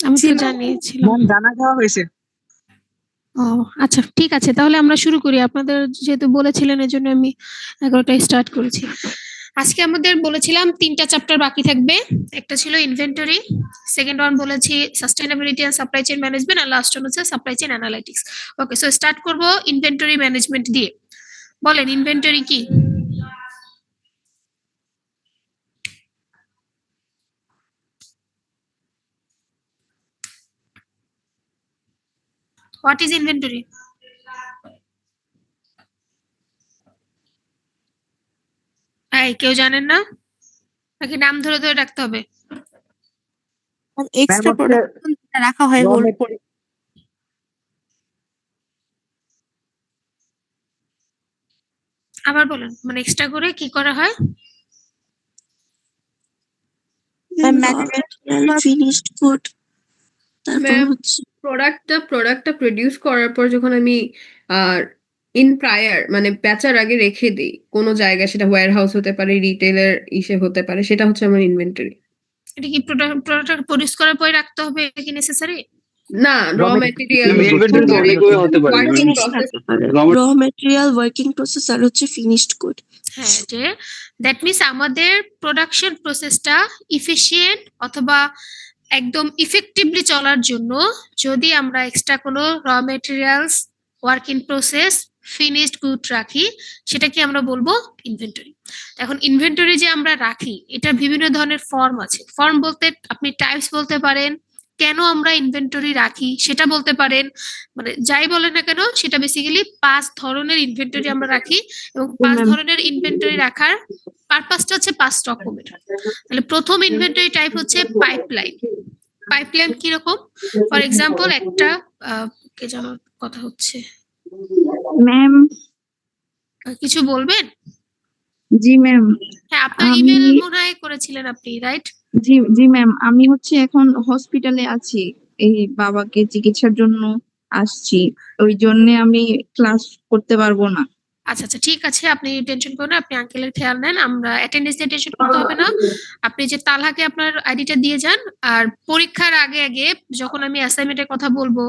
আমি তো ছিল জানিয়েছিলাম। ম্যাম জানা দেওয়া হয়েছে। ও আচ্ছা, ঠিক আছে, তাহলে আমরা শুরু করি। আপনাদের যেহেতু বলেছিলেন এজন্য আমি 11টায় স্টার্ট করেছি। আজকে আমাদের বলেছিলাম 3টা চ্যাপ্টার বাকি থাকবে। একটা ছিল ইনভেন্টরি, সেকেন্ড ওয়ান বলেছি sustainability and supply chain management, আর লাস্ট ওয়ান হচ্ছে supply chain analytics. Okay, so start করব ইনভেন্টরি ম্যানেজমেন্ট দিয়ে। বলেন ইনভেন্টরি কি? What is inventory? এই কেউ জানেন না নাকি নাম ধরে ধরে রাখতে হবে? এক্সট্রা হচ্ছে প্রোডাকশন রাখা হয় raw হোল্ড material- করে। আবার বলেন, মানে এক্সট্রা করে কি করা হয়? ফিনিশড গুড, তারপর হচ্ছে প্রোডাক্টটা প্রডিউস করার পর যখন আমি ইন প্রায়ার মানে বেচার আগে রেখে দিই কোনো জায়গায়, সেটা ওয়্যার হাউস হতে পারে, রিটেইলার ইসে হতে পারে, সেটা হচ্ছে আমার ইনভেন্টরি। এটা কি প্রোডাক্ট প্রডিউস করার পরে রাখতে হবে কি নেসেসারি? না, র Raw ম্যাটেরিয়াল ইনভেন্টরি তো অনেকভাবে হতে পারে working process. Raw material, working process আর হচ্ছে ফিনিশড গুড। হ্যাঁ, যে দ্যাট মিন্স আমাদের প্রোডাকশন প্রসেসটা ইফিশিয়েন্ট অথবা একদম ইফেক্টিভলি চলার জন্য যদি আমরা এক্সট্রা কোনো raw materials, work in process, finished good রাখি, সেটাকে আমরা বলবো ইনভেন্টরি। এখন ইনভেন্টরি যে আমরা রাখি এটার বিভিন্ন ধরনের ফর্ম আছে। ফর্ম বলতে আপনি টাইপস বলতে পারেন, কেন আমরা ইনভেন্টরি রাখি সেটা বলতে পারেন, মানে যাই বলেন না কেন সেটা বেসিক্যালি 5 ধরনের ইনভেন্টরি আমরা রাখি, এবং 5 ধরনের ইনভেন্টরি রাখার পারপাসটা হচ্ছে 5 রকমের। তাহলে প্রথম ইনভেন্টরি টাইপ হচ্ছে পাইপলাইন। পাইপলাইন কিরকম? ফর এক্সাম্পল একটা কে যেন কথা হচ্ছে, ম্যাম। কিছু বলবেন? জি ম্যাম। হ্যাঁ, আপনার আমি ইমেল মনে হয় করেছিলেন আপনি, রাইট? জি জি ম্যাম, আমি হচ্ছে এখন হসপিটালে আছি, এই বাবাকে চিকিৎসার জন্য আসছি, ওই জন্য আমি ক্লাস করতে পারবো না। আচ্ছা আচ্ছা, ঠিক আছে, আপনি টেনশন করুন না, আপনি আঙ্কেলের খেয়াল নেন, আমরা অ্যাটেন্ডেন্স নিয়ে টেনশন করতে হবে না। আপনি যে তালহাকে আপনার আইডিটা দিয়ে যান, আর পরীক্ষার আগে আগে যখন আমি অ্যাসাইনমেন্টের কথা বলবো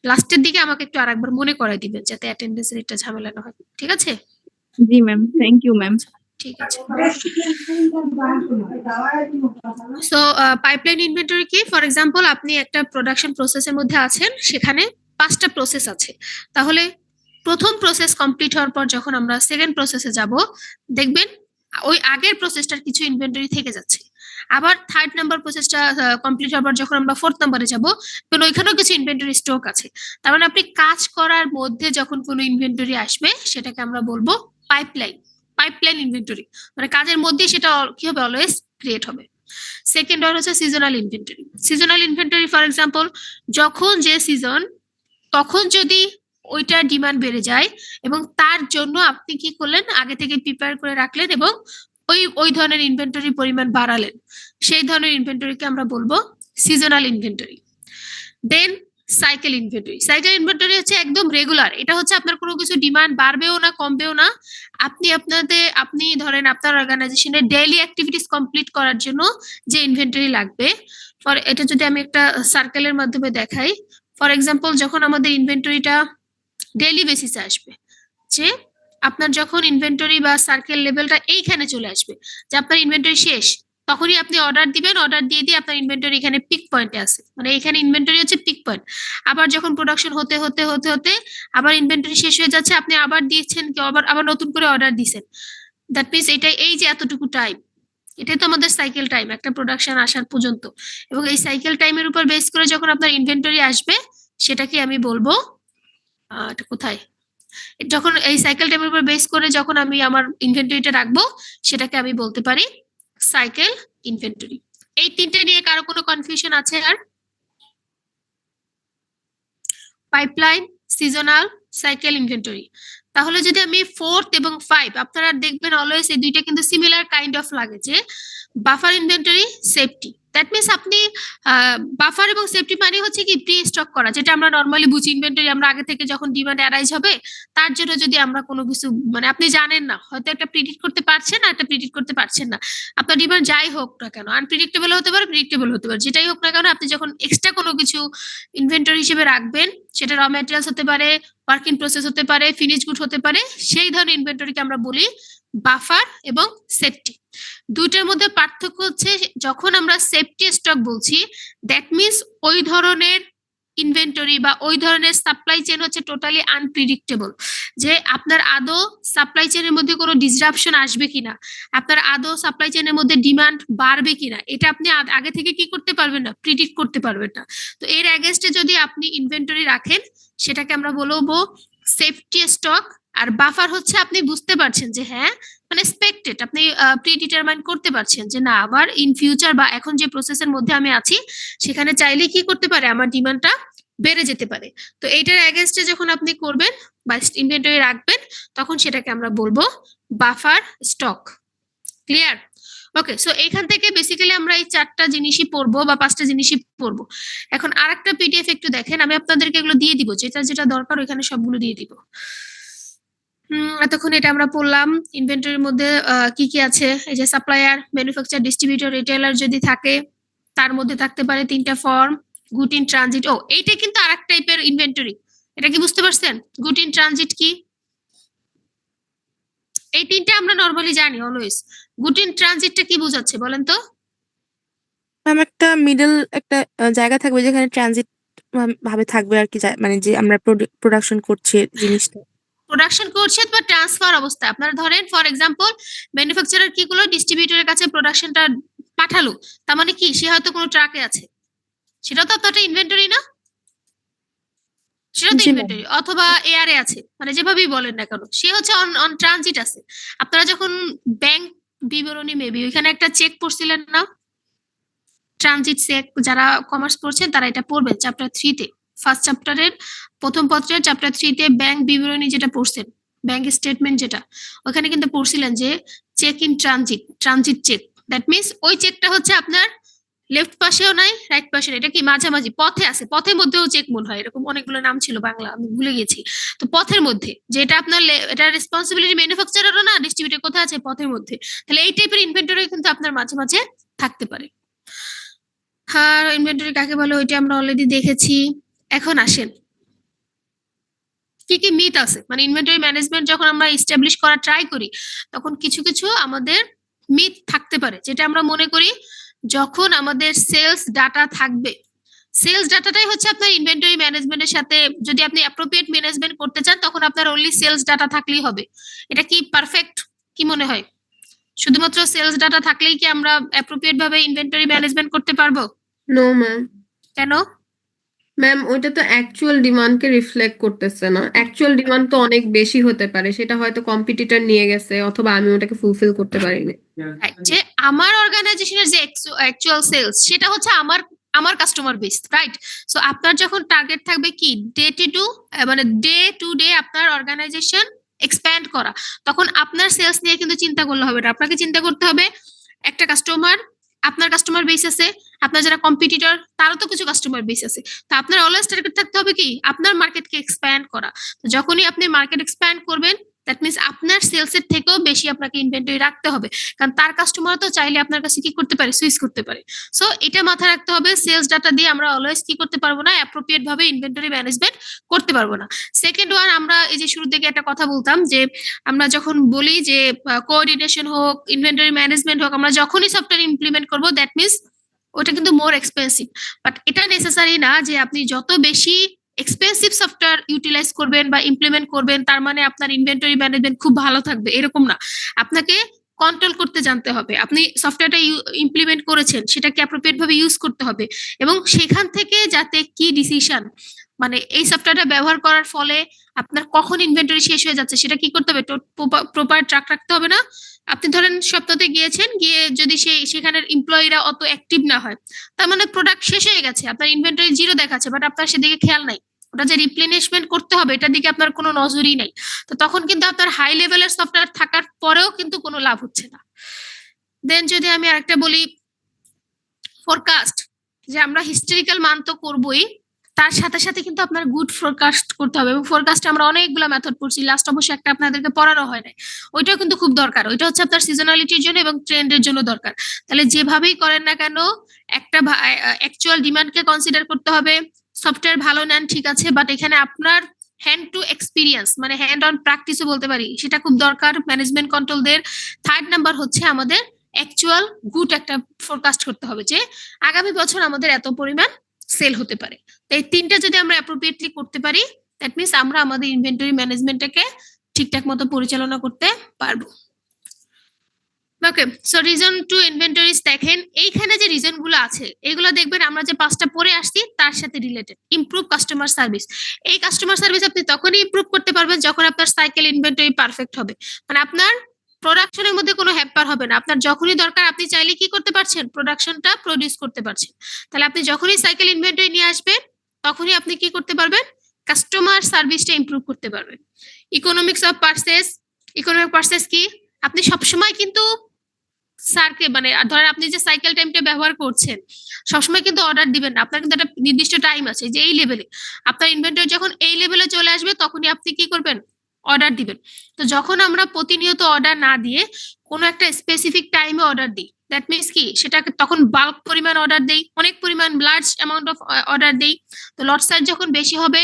লাস্টের দিকে আমাকে একটু আরেকবার মনে করাই দিবেন যাতে অ্যাটেন্ডেন্সের একটা ঝামেলা না হয়, ঠিক আছে? জি ম্যাম, থ্যাংক ইউ ম্যাম। ঠিক আছে। সো পাইপলাইন ইনভেন্টরি কি? ফর এক্সাম্পল আপনি একটা প্রোডাকশন প্রসেসের মধ্যে আছেন, সেখানে 5টা প্রসেস আছে। তাহলে প্রথম প্রসেস কমপ্লিট হওয়ার পর যখন আমরা সেকেন্ড প্রসেসে যাব, দেখবেন ওই আগের প্রসেসটার কিছু ইনভেন্টরি থেকে যাচ্ছে। আবার থার্ড নাম্বার প্রসেসটা কমপ্লিট হওয়ার পর যখন আমরা ফোর্থ নাম্বারে যাব, তখন ওইখানেও কিছু ইনভেন্টরি স্টক আছে। তার মানে আপনি কাজ করার মধ্যে যখন কোনো ইনভেন্টরি আসবে সেটাকে আমরা বলবো পাইপলাইন। পাইপলাইন ইনভেন্টরি মানে কাজের মধ্যে সেটা কি হবে, অলওয়েজ ক্রিয়েট হবে। সেকেন্ড ওয়ান হচ্ছে seasonal inventory. Seasonal inventory for example যখন যে সিজন, তখন যদি ওইটার ডিমান্ড বেড়ে যায় এবং তার জন্য আপনি কি করলেন, আগে থেকে প্রিপেয়ার করে রাখলেন এবং ওই ধরনের ইনভেন্টরি পরিমাণ বাড়ালেন, সেই ধরনের ইনভেন্টরিকে আমরা বলবো সিজনাল ইনভেন্টরি। দেন সাইকেল ইনভেন্টরি। সাইকেল ইনভেন্টরি হচ্ছে একদম রেগুলার, এটা হচ্ছে আপনার কোনো কিছু ডিমান্ড বাড়বেও না কমবেও না, আপনি ধরেন আপনার অর্গানাইজেশনের ডেইলি অ্যাক্টিভিটিস কমপ্লিট করার জন্য যে ইনভেন্টরি লাগবে। ফর এটা যদি আমি একটা সার্কেলের মাধ্যমে দেখাই, ফর এক্সাম্পল যখন আমাদের ইনভেন্টরিটা ডেইলি বেসিসে আসবে, যে আপনার যখন ইনভেন্টরি বা সার্কেল লেভেলটা এইখানে চলে আসবে যে আপনার ইনভেন্টরি শেষ, তখনই আপনি অর্ডার দিবেন, অর্ডার দিয়ে দিয়ে আপনার ইনভেন্টরি এখানে পিক পয়েন্টে আছে, মানে এখানে ইনভেন্টরি হচ্ছে পিক পয়েন্ট। আবার যখন প্রোডাকশন হতে হতে হতে হতে আবার ইনভেন্টরি শেষ হয়ে যাচ্ছে, আপনি আবার দিচ্ছেন কি আবার আবার নতুন করে অর্ডার দিচ্ছেন। দ্যাট মিনস এটা এই যে এতটুকু টাইম, এটাই তো আমাদের সাইকেল টাইম একটা প্রোডাকশন আসার পর্যন্ত। এবং এই সাইকেল টাইমের উপর বেস করে যখন আপনার ইনভেন্টরি আসবে, সেটাকে আমি বলবো এটা কোথায়, যখন এই সাইকেল টাইমের উপর বেস করে যখন আমি আমার ইনভেন্টরিটা রাখবো, সেটাকে আমি বলতে পারি সাইকেল ইনভেন্টরি। এই তিনটে নিয়ে কারো কোনো কনফিউশন আছে? আর পাইপলাইন, সিজনাল, সাইকেল ইনভেন্টরি। তাহলে যদি আমি 4th এবং 5, আপনারা দেখবেন অলওয়েজ এই দুইটা কিন্তু সিমিলার কাইন্ড অফ লাগে, যে buffer inventory, safety, that means আপনি বাফার এবং সেফটি মানে হচ্ছে কি প্রি স্টক করা, যেটা আমরা নর্মালি বুঝি ইনভেন্টরি আমরা আগে থেকে যখন ডিমান্ড অ্যারাইজ হবে তার জন্য যদি আমরা কোনো কিছু মানে আপনি জানেন না, হয়তো একটা প্রিডিক্ট করতে পারছেন আর একটা প্রিডিক্ট করতে পারছেন না, আপনার ডিমান্ড যাই হোক না কেন, আনপ্রিডিক্টেবল হতে পারে, প্রিডিক্টেবল হতে পারে, যেটাই হোক না কেন আপনি যখন এক্সট্রা কোনো কিছু ইনভেন্টরি হিসেবে রাখবেন, সেটা র ম্যাটেরিয়ালস হতে পারে, ওয়ার্ক ইন প্রসেস হতে পারে, ফিনিশ গুড হতে পারে, সেই ধরনের ইনভেন্টরিকে আমরা বলি বাফার এবং সেফটি। দুইটার মধ্যে পার্থক্য হচ্ছে যখন আমরা সেফটি স্টক বলছি দ্যাট মিনস ওই ধরনের ইনভেন্টরি বা ওই ধরনের সাপ্লাই চেইন হচ্ছে টোটালি আনপ্রিডিক্টেবল, যে আপনার আদৌ সাপ্লাই চেইনের মধ্যে কোনো ডিসরাপশন আসবে কিনা, আপনার আদৌ সাপ্লাই চেইনের মধ্যে ডিমান্ড বাড়বে কিনা, এটা আপনি আগে থেকে কি করতে পারবেন না, প্রিডিক্ট করতে পারবেন না। তো এর অ্যাগেনস্টে যদি আপনি ইনভেন্টরি রাখেন সেটাকে আমরা বলবো সেফটি স্টক। আর বাফার হচ্ছে আপনি বুঝতে পারছেন যে হ্যাঁ মানে এক্সপেক্টেড, আপনি প্রিডিটারমাইন করতে পারছেন যে না আবার ইন ফিউচার বা এখন যে প্রসেসের মধ্যে আমি আছি সেখানে চাইলে কি করতে পারে, আমার ডিমান্ডটা বেড়ে যেতে পারে। তো এইটার অ্যাগেনস্টে যখন আপনি করবেন বা ইনভেন্টরি রাখবেন তখন সেটাকে আমরা বলবো বাফার স্টক। ক্লিয়ার? ওকে, সো এইখান থেকে বেসিক্যালি আমরা এই 4টা জিনিসই পড়বো বা 5টা জিনিসই পড়বো। এখন আরেকটা পিডিএফ একটু দেখেন, আমি আপনাদেরকে এগুলো দিয়ে দিব, যেটা যেটা দরকার ওইখানে সবগুলো দিয়ে দিব। এতক্ষণ এটা আমরা পড়লাম ইনভেন্টরির মধ্যে কি কি আছে, এই যে সাপ্লায়ার, ম্যানুফ্যাকচার, ডিস্ট্রিবিউটর, রিটেলার যদি থাকে তার মধ্যে থাকতে পারে 3টা ফর্ম, গুড ইন ট্রানজিট। ও এইটা কিন্তু আরেক টাইপের ইনভেন্টরি, এটা কি বুঝতে পারছেন? গুড ইন ট্রানজিট কি, এই 3টা আমরা নরমালি জানি অলওয়েজ। গুড ইন ট্রানজিটটা কি বোঝাচ্ছে বলেন তো? ম্যাম একটা মিডল একটা জায়গা থাকবে যেখানে ট্রানজিট ভাবে থাকবে আর কি, মানে যে আমরা প্রোডাকশন করছি জিনিসটা প্রোডাকশন করছে বা ট্রান্সফার অবস্থা, আপনারা ধরেন ফর এক্সাম্পল ম্যানুফ্যাকচারার কি গুলো ডিস্ট্রিবিউটরের কাছে প্রোডাকশনটা পাঠালো, তার মানে কি সে হয়তো কোনো ট্রাকে আছে, সেটা তো আপনার ইনভেন্টরি না, সেটা তো জি ম্যাম। ইনভেন্টরি, অথবা এয়ারে আছে, মানে যেভাবেই বলেন না কেন সে হচ্ছে অন ট্রানজিট আছে। আপনারা যখন ব্যাংক বিবরণী মেবি ওইখানে একটা চেক পড়ছিলেন না, ট্রানজিট চেক, যারা কমার্স পড়ছেন তারা এটা পড়বেন চ্যাপ্টার 3-তে, ফার্স্ট চ্যাপ্টারের প্রথম পত্রের চ্যাপ্টার 3-তে ব্যাংক বিবরণী যেটা পড়ছেন, ব্যাংক স্টেটমেন্ট যেটা, ওখানে কিন্তু পড়ছিলেন যে check in transit, transit check, that means ওই চেকটা হচ্ছে আপনার লেফট পাশেও নাই রাইট পাশে, এটা কি মাঝামাঝি পথে আছে, পথের মধ্যেও চেক মনে হয়, এরকম অনেকগুলো নাম ছিল বাংলা আমি ভুলে গেছি। তো পথের মধ্যে যেটা আপনার এটা রেসপন্সিবিলিটি ম্যানুফ্যাকচারারও না, ডিস্ট্রিবিউটর কোথায় আছে, পথের মধ্যে, তাহলে এই টাইপের ইনভেন্টরি কিন্তু আপনার মাঝে মাঝে থাকতে পারে। হ্যাঁ, ইনভেন্টরি কাকে বলে ওইটা আমরা অলরেডি দেখেছি। এখন আসেন কি কি মিথ আছে, মানে ইনভেন্টরি ম্যানেজমেন্ট যখন আমরা এস্টাবলিশ করা ট্রাই করি তখন কিছু কিছু আমাদের মিথ থাকতে পারে, যেটা আমরা মনে করি যখন আমাদের সেলস ডাটা থাকবে, সেলস ডাটাটাই হচ্ছে আপনার ইনভেন্টরি ম্যানেজমেন্টের সাথে, যদি আপনি অ্যাপ্রোপ্রিয়েট ম্যানেজমেন্ট করতে চান তখন আপনার অনলি সেলস ডাটা থাকলেই হবে। এটা কি পারফেক্ট? কি মনে হয় শুধুমাত্র সেলস ডাটা থাকলেই কি আমরা অ্যাপ্রোপ্রিয়েট ভাবে ইনভেন্টরি ম্যানেজমেন্ট করতে পারবো? No ma'am. কেন? ম্যাম ওইটা তো অ্যাকচুয়াল ডিমান্ডকে রিফ্লেক্ট করতেছে না, অ্যাকচুয়াল ডিমান্ড তো অনেক বেশি হতে পারে, সেটা হয়তো কম্পিটিটর নিয়ে গেছে অথবা আমি ওটাকে ফুলফিল করতে পারিনি। Right, যে আমার অর্গানাইজেশনের যে অ্যাকচুয়াল সেলস সেটা হচ্ছে আমার আমার কাস্টমার বেস, রাইট? সো আপনার যখন টার্গেট থাকবে কি ডে টু ডে আপনার অর্গানাইজেশন এক্সপ্যান্ড করা, তখন আপনার সেলস নিয়ে কিন্তু চিন্তা করলে হবে না, আপনাকে চিন্তা করতে হবে একটা কাস্টমার, আপনার কাস্টমার বেস আছে, আপনার যারা কম্পিটিটর তারও তো কিছু কাস্টমার বেস আছে, তো আপনার অলওয়েজ টার্গেট থাকতে হবে কি আপনার মার্কেটকে এক্সপ্যান্ড করা। তো যখনই আপনি মার্কেট এক্সপ্যান্ড করবেন দ্যাট মিনস আপনার সেলস এর থেকেও বেশি আপনাকে ইনভেন্টরি রাখতে হবে, কারণ তার কাস্টমার তো চাইলে আপনার কাছে কি করতে পারে, সুইচ করতে পারে। সো এটা মাথায় রাখতে হবে, সেলস ডাটা দিয়ে আমরা অলওয়েজ কি করতে পারবো না, অ্যাপ্রোপ্রিয়েট ভাবে ইনভেন্টরি ম্যানেজমেন্ট করতে পারবো না। সেকেন্ড ওয়ান, আমরা এই যে শুরু থেকে একটা কথা বলতাম যে আমরা যখন বলি যে কোঅর্ডিনেশন হোক, ইনভেন্টরি ম্যানেজমেন্ট হোক, আমরা যখনই সফটওয়্যার ইমপ্লিমেন্ট করবো দ্যাট মিনস ওটা কিন্তু মোর এক্সপেন্সিভ, বাট এটা নেসেসারি না যে আপনি যত বেশি এক্সপেন্সিভ সফটওয়্যার ইউটিলাইজ করবেন বা ইমপ্লিমেন্ট করবেন তার মানে আপনার ইনভেন্টরি ম্যানেজমেন্ট খুব ভালো থাকবে, এরকম না। আপনাকে কন্ট্রোল করতে জানতে হবে, আপনি সফটওয়্যারটা ইমপ্লিমেন্ট করেছেন সেটাকে অ্যাপ্রোপ্রিয়েট ভাবে ইউজ করতে হবে, এবং সেখান থেকে যাতে কি ডিসিশন, মানে এই সফটওয়্যারটা ব্যবহার করার ফলে আপনার কখন ইনভেন্টরি শেষ হয়ে যাচ্ছে সেটা কি করতে হবে, প্রপার ট্র্যাক রাখতে হবে না? আপনি ধরেন সপ্তাহে গিয়েছেন, গিয়ে যদি সেখানের এমপ্লয়িরা অত অ্যাক্টিভ না হয় তার মানে প্রোডাক্ট শেষ হয়ে গেছে, আপনার ইনভেন্টরি জিরো দেখাচ্ছে, বাট আপনার সেদিকে খেয়াল নাই, ওটা যে রিপ্লেনিশমেন্ট করতে হবে এটার দিকে আপনার কোনো নজরই নাই। তো তখন কিন্তু আপনার হাই লেভেলের সফটওয়্যার থাকার পরেও কিন্তু কোনো লাভ হচ্ছে না। দেন যদি আমি আরেকটা বলি, ফোরকাস্ট, যে আমরা হিস্টোরিক্যাল মান তো করবোই, তার সাথে সাথে কিন্তু আপনার গুড ফোরকাস্ট করতে হবে। এবং ফোরকাস্টে আমরা অনেকগুলো মেথড পড়ছি, লাস্ট অবশ্যই একটা আপনাদেরকে পড়ানো হয় না, ওইটাও কিন্তু খুব দরকার। ওইটা হচ্ছে আপনার সিজনালিটির জন্য এবং ট্রেন্ডের জন্য দরকার। তাহলে যেভাবেই করেন না কেন, একটা অ্যাকচুয়াল ডিমান্ডকে কনসিডার করতে হবে। সফটওয়্যার ভালো নেন ঠিক আছে, বাট এখানে আপনার হ্যান্ড টু এক্সপিরিয়েন্স মানে হ্যান্ড অন প্র্যাকটিসও বলতে পারি, সেটা খুব দরকার ম্যানেজমেন্ট কন্ট্রোলদের। থার্ড নাম্বার হচ্ছে আমাদের অ্যাকচুয়াল গুড একটা ফোরকাস্ট করতে হবে যে আগামী বছর আমাদের এত পরিমাণ সেল হতে পারে। তো এই তিনটা যদি আমরা অ্যাপ্রোপ্রিয়েটলি করতে পারি, দ্যাট মিনস আমরা আমাদের ইনভেন্টরি ম্যানেজমেন্টটাকে ঠিকঠাক মতো পরিচালনা করতে পারবো। ওকে, সো রিজন টু ইনভেন্টরিজ দেখেন, এইখানে যে রিজন গুলো আছে এগুলো দেখবেন আমরা যে পাঁচটা পড়ে আসছি তার সাথে রিলেটেড। ইমপ্রুভ কাস্টমার সার্ভিস, এই কাস্টমার সার্ভিস আপনি তখনই ইমপ্রুভ করতে পারবেন যখন আপনার সাইকেল ইনভেন্টরি পারফেক্ট হবে, মানে আপনার প্রোডাকশনের মধ্যে কোনো হ্যাম্পার হবে না। আপনার যখনই দরকার আপনি চাইলে কি করতে পারছেন, প্রোডাকশনটা প্রডিউস করতে পারছেন। তাহলে আপনি যখনই সাইকেল ইনভেন্টরি নিয়ে আসবেন তখনই আপনি কি করতে পারবেন, কাস্টমার সার্ভিসটা ইমপ্রুভ করতে পারবেন। Economics of purchase, economic purchase কি, আপনি সবসময় কিন্তু স্যারকে মানে ধরেন আপনি যে সাইকেল টাইমটা ব্যবহার করছেন সবসময় কিন্তু অর্ডার দিবেন না, আপনার কিন্তু একটা নির্দিষ্ট টাইম আছে যে এই লেভেলে আপনার ইনভেন্টরি যখন এই লেভেলে চলে আসবে তখনই আপনি কি করবেন, অর্ডার দিবেন। তো যখন আমরা প্রতিনিয়ত অর্ডার না দিয়ে কোনো একটা স্পেসিফিক টাইমে অর্ডার দিই, দ্যাট মিনস কি সেটাকে তখন বাল্ক পরিমাণ অর্ডার দেই, অনেক পরিমাণ লার্জ অ্যামাউন্ট অফ অর্ডার দেই। তো লট সাইজ যখন বেশি হবে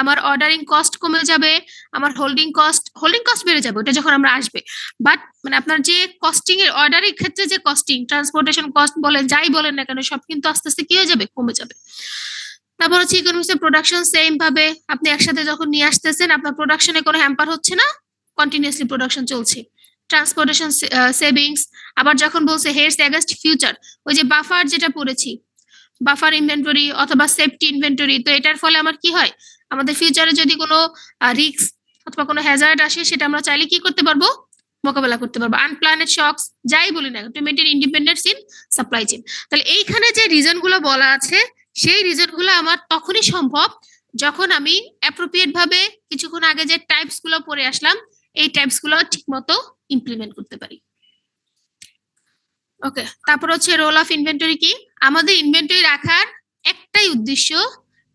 আমার অর্ডারিং কস্ট কমে যাবে, আমার হোল্ডিং কস্ট বেড়ে যাবে ওটা যখন আমরা আসবে। বাট মানে আপনার যে কস্টিং এর অর্ডারের ক্ষেত্রে যে কস্টিং ট্রান্সপোর্টেশন কস্ট বলেন যাই বলেন না কেন সব কিন্তু আস্তে আস্তে কি হয়ে যাবে, কমে যাবে। তারপর হচ্ছে ইকোনমিক্স অফ প্রোডাকশন, সেম ভাবে আপনি একসাথে যখন নিয়ে আসতেছেন আপনার প্রোডাকশনে কোনো হ্যাম্পার হচ্ছে না, কন্টিনিউয়াসলি প্রোডাকশন চলছে। ট্রান্সপোর্টেশন সেভিংস, আবার যখন বলছে হেডস অ্যাগেন্স্ট ফিউচার, ওই যে বাফার যেটা পড়েছি, বাফার ইনভেন্টরি অথবা সেফটি ইনভেন্টরি, তো এটার ফলে আমার কি হয়, আমাদের ফিউচারে যদি কোনো রিস্ক অথবা কোনো হ্যাজার্ড আসে সেটা আমরা চাইলে কি করতে পারবো, মোকাবেলা করতে পারবো। আনপ্ল্যানেড শকস যাই বলি না, to maintain independence in supply chain. তাহলে এইখানে যে রিজন গুলো বলা আছে সেই রিজন গুলো আমার তখনই সম্ভব যখন আমি অ্যাপ্রোপ্রিয়েট ভাবে কিছুক্ষণ আগে যে টাইপস গুলো পড়ে আসলাম এই টাইপস গুলো ঠিক মতো ইমপ্লিমেন্ট করতে পারি। ওকে, তারপর হচ্ছে রোল অফ ইনভেন্টরি কি, আমাদের ইনভেন্টরি রাখার একটাই উদ্দেশ্য,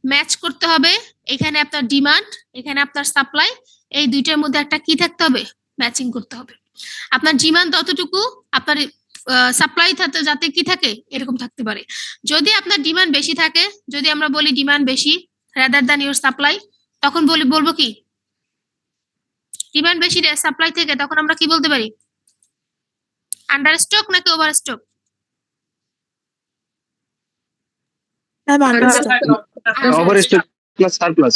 ম্যাচ করতে হবে এখানে আপনার ডিমান্ড এখানে আপনার সাপ্লাই, এই দুইটার মধ্যে একটা কি থাকতে হবে, ম্যাচিং করতে হবে। আপনার ডিমান্ড ততটুকু আপনার সাপ্লাই যাতে কি থাকে এরকম থাকতে পারে। যদি আপনার ডিমান্ড বেশি থাকে, যদি আমরা বলি ডিমান্ড বেশি রাদার দ্যান ইউর সাপ্লাই, তখন বলবো কি, ডিমান্ড বেশি সাপ্লাই থেকে, তখন আমরা কি বলতে পারি, আন্ডার স্টক নাকি over stock? Overstock plus surplus.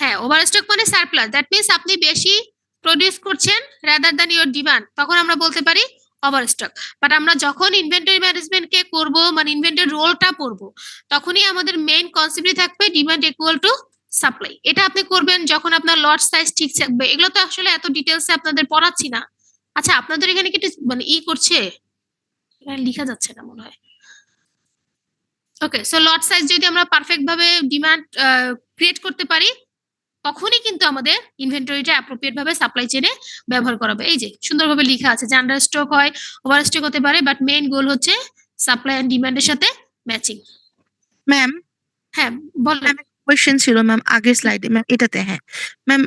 হ্যাঁ, ওভার স্টক মানে সারপ্লাস, দ্যাট মিনস আপনি বেশি প্রডিউস করছেন রাদার দ্যান ইওর ডিমান্ড, তখন আমরা বলতে পারি ওভার স্টক। বাট আমরা যখন ইনভেন্টরি ম্যানেজমেন্ট কে করব মানে ইনভেন্টরি রোলটা পড়বো তখনই আমাদের মেইন কনসেপ্টই থাকবে ডিমান্ড ইকুয়াল টু সাপ্লাই। এটা আপনি করবেন যখন আপনার লট সাইজ ঠিক থাকবে। এগুলো তো আসলে এত ডিটেলসে আপনাদের পড়াচ্ছি না। আচ্ছা, আপনাদের এখানে কি একটু মানে করছে, এখানে লেখা যাচ্ছে না মনে হয়। ওকে, সো লট সাইজ যদি আমরা পারফেক্ট ভাবে ডিমান্ড ক্রিয়েট করতে পারি তখনই কিন্তু আমাদের ইনভেন্টরিটা অ্যাপ্রোপ্রিয়েট ভাবে সাপ্লাই চেইনে ব্যবহার করা হবে। এই যে সুন্দরভাবে লেখা আছে যে আন্ডার স্টক হয়, ওভার স্টক হতে পারে, বাট মেইন গোল হচ্ছে সাপ্লাই এন্ড ডিমান্ডের সাথে ম্যাচিং। ম্যাম, হ্যাঁ বলেন। কোয়েশ্চেন ছিল ম্যাম আগের স্লাইডে, ম্যাম এটাতে। হ্যাঁ ম্যাম,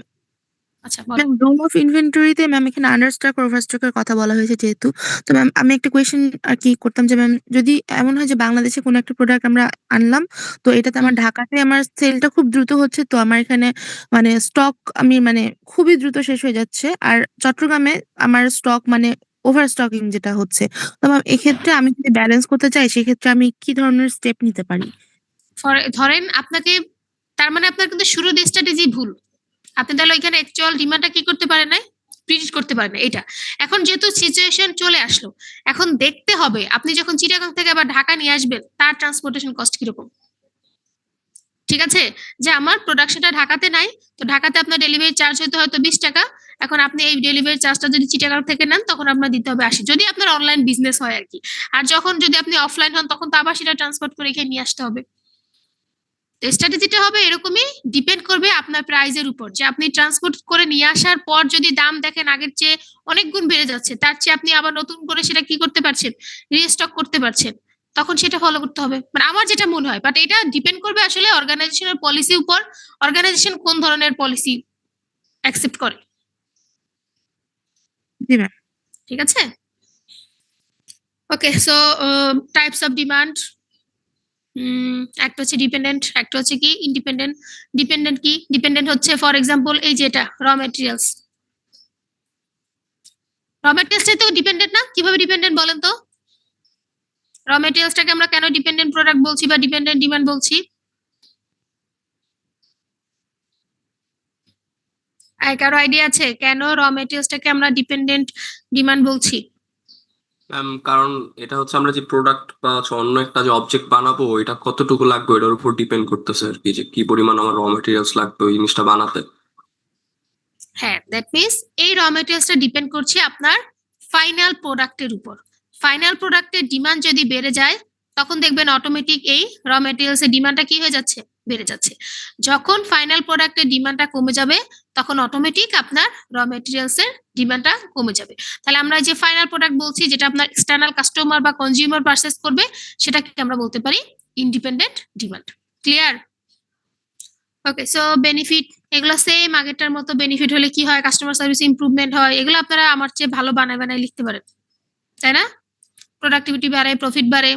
আচ্ছা বলেন। ম্যাম রোল অফ ইনভেন্টরিতে ম্যাম এখানে আন্ডারস্টক ওভারস্টকের কথা বলা হয়েছে যেহেতু, তো ম্যাম আমি একটা কোয়েশ্চেন আর কি করতাম যে ম্যাম যদি এমন হয় যে বাংলাদেশে কোনো একটা প্রোডাক্ট আমরা আনলাম, তো এটাতে আমার ঢাকাতে আমার সেলটা খুব দ্রুত হচ্ছে, তো আমার এখানে মানে স্টক আমি মানে খুবই দ্রুত শেষ হয়ে যাচ্ছে, আর চট্টগ্রামে আমার স্টক মানে ওভার স্টকিং যেটা হচ্ছে, তো ম্যাম এক্ষেত্রে আমি যদি ব্যালেন্স করতে চাই সেক্ষেত্রে আমি কি ধরনের স্টেপ নিতে পারি? ধরেন আপনাকে, তার মানে আপনার কিন্তু শুরুর স্ট্র্যাটেজি ভুল। আপনি তাহলে ওইখানে অ্যাকচুয়াল ডিমান্ডটা কি করতে পারেন না, প্রিডিক্ট করতে পারেন না। এটা এখন যেহেতু সিচুয়েশন চলে আসলো, এখন দেখতে হবে আপনি যখন চিটাগাং থেকে আবার ঢাকা নিয়ে আসবেন তার ট্রান্সপোর্টেশন কস্ট কিরকম। ঠিক আছে, যে আমার প্রোডাকশনটা ঢাকাতে নাই, তো ঢাকাতে আপনার ডেলিভারি চার্জ হয়তো 20 টাকা, এখন আপনি এই ডেলিভারি চার্জটা যদি চিটাগাং থেকে নেন তখন আপনার দিতে হবে 80, যদি আপনার অনলাইন বিজনেস হয় আর কি। আর যখন যদি আপনি অফলাইন হন তখন তো আবার সেটা ট্রান্সপোর্ট করে এখানে নিয়ে আসতে হবে। স্ট্র্যাটেজিটা হবে এরকমই, ডিপেন্ড করবে আপনার প্রাইজের উপর, যে আপনি ট্রান্সপোর্ট করে নিয়ে আসার পর যদি দাম দেখেন আগের চেয়ে অনেক গুণ বেড়ে যাচ্ছে, তার চেয়ে আপনি আবার নতুন করে সেটা কি করতে পারছেন, রিস্টক করতে পারছেন। তখন সেটা ফলো করতে হবে, মানে আমার যেটা মনে হয়। বাট এটা ডিপেন্ড করবে আসলে অর্গানাইজেশনের পলিসি উপর, অর্গানাইজেশন কোন ধরনের পলিসি অ্যাকসেপ্ট করে। জি ম্যাম। ঠিক আছে? ওকে, সো টাইপস অফ ডিমান্ড, একটা হচ্ছে ডিপেন্ডেন্ট, একটা হচ্ছে কি ইন্ডিপেন্ডেন্ট। ডিপেন্ডেন্ট কি? ডিপেন্ডেন্ট হচ্ছে ফর এক্সাম্পল এই যেটা র ম্যাটেরিয়ালস। র ম্যাটেরিয়ালসটাই তো ডিপেন্ডেন্ট না? কিভাবে ডিপেন্ডেন্ট বলেন তো? র ম্যাটেরিয়ালসটাকে আমরা কেন ডিপেন্ডেন্ট প্রোডাক্ট বলছি বা ডিপেন্ডেন্ট ডিমান্ড বলছি? কারো আইডিয়া আছে কেন র ম্যাটেরিয়ালসটাকে আমরা ডিপেন্ডেন্ট ডিমান্ড বলছি? ম্যাম কারণ এটা হচ্ছে আমরা যে প্রোডাক্ট বা হচ্ছে অন্য একটা যে অবজেক্ট বানাবো এটা কতটুকু লাগবে এটার উপর ডিপেন্ড করতেছে আর কি, যে কি পরিমাণ আমার র মেটেরিয়ালস লাগবে ওই জিনিসটা বানাতে। হ্যাঁ, দ্যাট মিনস এই র মেটেরিয়ালসটা ডিপেন্ড করছে আপনার ফাইনাল প্রোডাক্টের উপর। ফাইনাল প্রোডাক্টের ডিমান্ড যদি বেড়ে যায় তখন দেখবেন অটোমেটিক এই র মেটেরিয়ালস এর ডিমান্ডটা কি হয়ে যাচ্ছে? বেড়ে যাচ্ছে। যখন ফাইনাল প্রোডাক্টের ডিমান্ডটা কমে যাবে তখন অটোমেটিক আপনার র মেটেরিয়ালস এর ডিমান্ডটা কমে যাবে। তাহলে আমরা যে ফাইনাল প্রোডাক্ট বলছি যেটা আপনার এক্সটার্নাল কাস্টমার বা কনজিউমার পারচেজ করবে সেটাকে আমরা বলতে পারি ইন্ডিপেন্ডেন্ট ডিমান্ড। ক্লিয়ার? ওকে, সো বেনিফিট এগুলো সেম আগেরটার মতো। বেনিফিট হলে কি হয়? কাস্টমার সার্ভিস ইমপ্রুভমেন্ট হয়। এগুলো আপনারা আমার চেয়ে ভালো বানায় বানায় লিখতে পারেন, তাই না? প্রোডাক্টিভিটি বাড়ে, প্রফিট বাড়ে,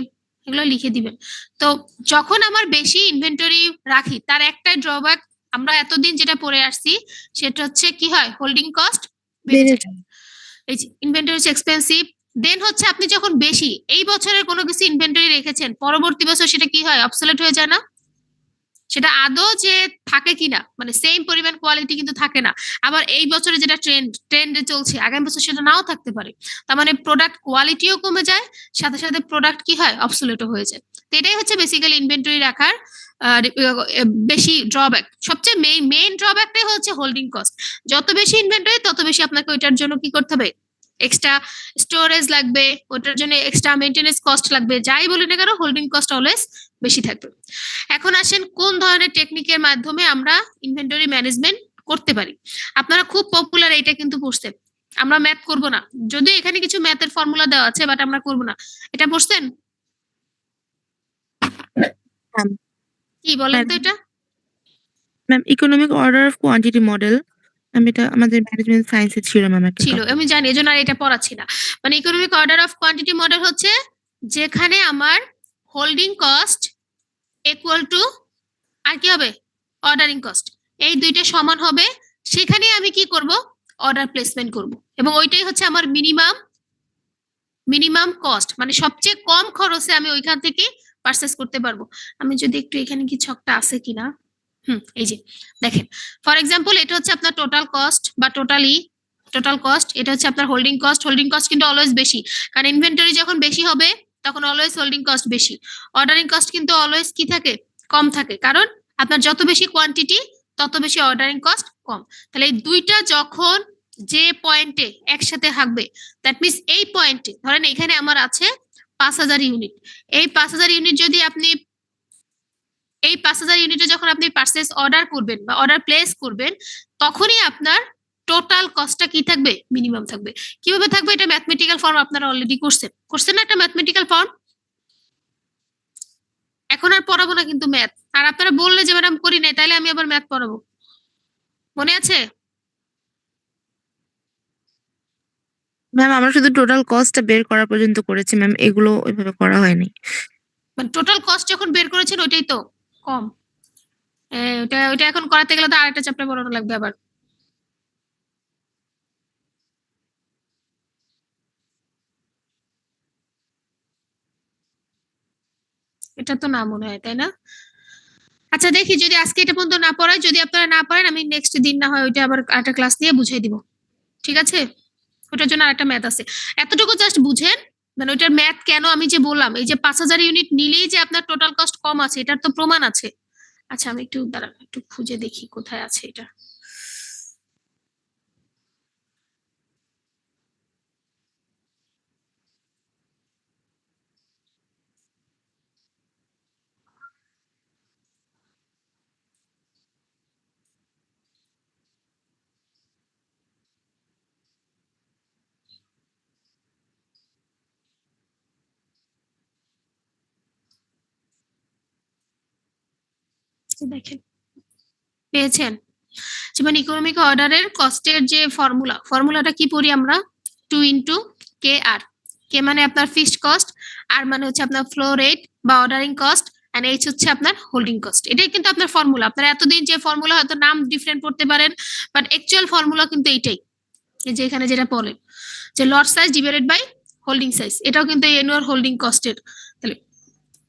এগুলো লিখে দিবেন। তো যখন আমার বেশি ইনভেন্টরি রাখি তার একটাই ড্রব্যাক আমরা এতদিন যেটা পড়ে আসছি সেটা হচ্ছে কি হয়? হোল্ডিং কস্ট বেড়ে বেড়ে যায়। যায়। এই যে ইনভেন্টরি হচ্ছে এক্সপেন্সিভ। দেন হচ্ছে আপনি যখন বেশি এই বছরের কোনো কিছু ইনভেন্টরি রেখেছেন পরবর্তী বছর সেটা কি হয়? অবসোলেট হয়ে যায় না? সেটা আদৌ যে থাকে কিনা, মানে সেম পরিমাণ কোয়ালিটি কিন্তু থাকে না। আবার এই বছরে যেটা ট্রেন্ডে চলছে আগামী বছর সেটা নাও থাকতে পারে। তার মানে প্রোডাক্ট কোয়ালিটিও কমে যায়, সাথে সাথে প্রোডাক্ট কি হয়? অবসোলেটও হয়ে যায়। তো এটাই হচ্ছে বেসিক্যালি ইনভেন্টরি রাখার বেশি ড্রব্যাক। সবচেয়ে মেইন ড্রব্যাকটাই হচ্ছে হোল্ডিং কস্ট। যত বেশি ইনভেন্টরি তত বেশি আপনাকে ওইটার জন্য কি করতে হবে? এক্সট্রা স্টোরেজ লাগবে, ওটার জন্য এক্সট্রা মেইনটেনেন্স কস্ট লাগবে। যাই বলি না কেন হোল্ডিং কস্ট অলওয়েজ বেশি থাকবে। এখন আসেন কোন ধরনের টেকনিকের মাধ্যমে আমরা ইনভেন্টরি ম্যানেজমেন্ট করতে পারি। আপনারা খুব পপুলার এইটা কিন্তু পড়ছেন। আমরা ম্যাথ করব না, যদিও এখানে কিছু ম্যাথের ফর্মুলা দেওয়া আছে বাট আমরা করব না। এটা পড়ছেন? ম্যাম। কি বলেন তো এটা? Ma'am economic order of quantity model. Ma'am এটা আমাদের ম্যানেজমেন্ট সায়েন্সে ছিল ম্যাম একটা ছিল, topic। আমি জানি, এজন্য আর এটা পড়াচ্ছি না। মানে economic order of quantity model হচ্ছে যেখানে আমার হোল্ডিং কস্ট ইকুয়াল টু আর কি হবে? Ordering cost. এই দুইটা সমান হবে, সেখানে আমি কি করব? অর্ডার প্লেসমেন্ট করব। এবং ওইটাই হচ্ছে আমার মিনিমাম কস্ট, মানে সবচেয়ে কম খরচে আমি ওইখান থেকে পারচেস করতে পারবো। আমি যদি একটু এখানে কি ছকটা আছে কিনা, এই যে দেখেন, ফর এক্সাম্পল এটা হচ্ছে আপনার টোটাল কস্ট বা টোটাল কস্ট। এটা হচ্ছে আপনার হোল্ডিং কস্ট। হোল্ডিং কস্ট কিন্তু অলওয়েজ বেশি, কারণ ইনভেন্টরি যখন বেশি হবে তখন অলওয়েজ হোল্ডিং কস্ট বেশি। অর্ডারিং কস্ট কিন্তু অলওয়েজ কি থাকে? কম থাকে, কারণ আপনার যত বেশি কোয়ান্টিটি তত বেশি অর্ডারিং কস্ট কম। তাহলে এই দুইটা যখন যে পয়েন্টে একসাথে থাকবে, দ্যাট মিনস এই পয়েন্টে ধরেন এখানে আমার আছে 5,000 ইউনিট। এই 5,000 ইউনিট যদি আপনি এই 5,000 ইউনিটে যখন আপনি পারচেস অর্ডার করবেন বা অর্ডার প্লেস করবেন তখনই আপনার টোটাল কস্টটা কি থাকবে? মিনিমাম থাকবে। কিভাবে থাকবে? এটা ম্যাথমেটিক্যাল ফর্ম আপনারা অলরেডি করছেন না একটা ম্যাথমেটিক্যাল ফর্ম। এখন আর পড়াবো না কিন্তু ম্যাথ। আর আপনারা বললে যে ম্যাডাম করি নাই, তাইলে আমি আবার ম্যাথ পড়াবো। মনে আছে? ম্যাম আমরা শুধু টোটাল কস্টটা বের করা পর্যন্ত করেছি ম্যাম, এগুলো ওইভাবে করা হয়নি। মানে টোটাল কস্ট যখন বের করেছেন ওইটাই তো কম। ওইটা এখন করাতে গেলে তো আরেকটা চ্যাপ্টার পড়ানো লাগবে আবার। এটা তো না মনে হয়, তাই না? আচ্ছা দেখি যদি আজকে এটা পর্যন্ত না পড়ায়, যদি আপনারা না পারেন আমি নেক্সট দিন না হয় ওইটা আবার একটা ক্লাস নিয়ে বুঝিয়ে দিব। ঠিক আছে? ওটার জন্য আরেকটা ম্যাথ আছে। এতটুকু জাস্ট বুঝেন, মানে ওইটার ম্যাথ কেন আমি যে বললাম, এই যে 5,000 ইউনিট নিলেই যে আপনার টোটাল কস্ট কম আছে এটার তো প্রমাণ আছে। আচ্ছা আমি একটু দাঁড়ান, একটু খুঁজে দেখি কোথায় আছে এটা। দেখেন পেয়েছেন? যেমন ইকোনমিক অর্ডারের কস্টের যে ফর্মুলাটা কি পড়ি আমরা? 2 ইনটু কে আর। কে মানে আপনার ফিক্সড কস্ট, আর মানে হচ্ছে আপনার ফ্লো রেট বা অর্ডারিং কস্ট, এন্ড এইচ হচ্ছে আপনার হোল্ডিং কস্ট। এটাই কিন্তু আপনার ফর্মুলা। আপনারা এতদিন যে ফর্মুলা হয়তো নাম ডিফারেন্ট পড়তে পারেন, বাট অ্যাকচুয়াল ফর্মুলা কিন্তু এইটাই। এই যে এখানে যেটা বলেন যে lot size divided by holding size, এটাও কিন্তু অ্যানুয়াল হোল্ডিং কস্টের। তাহলে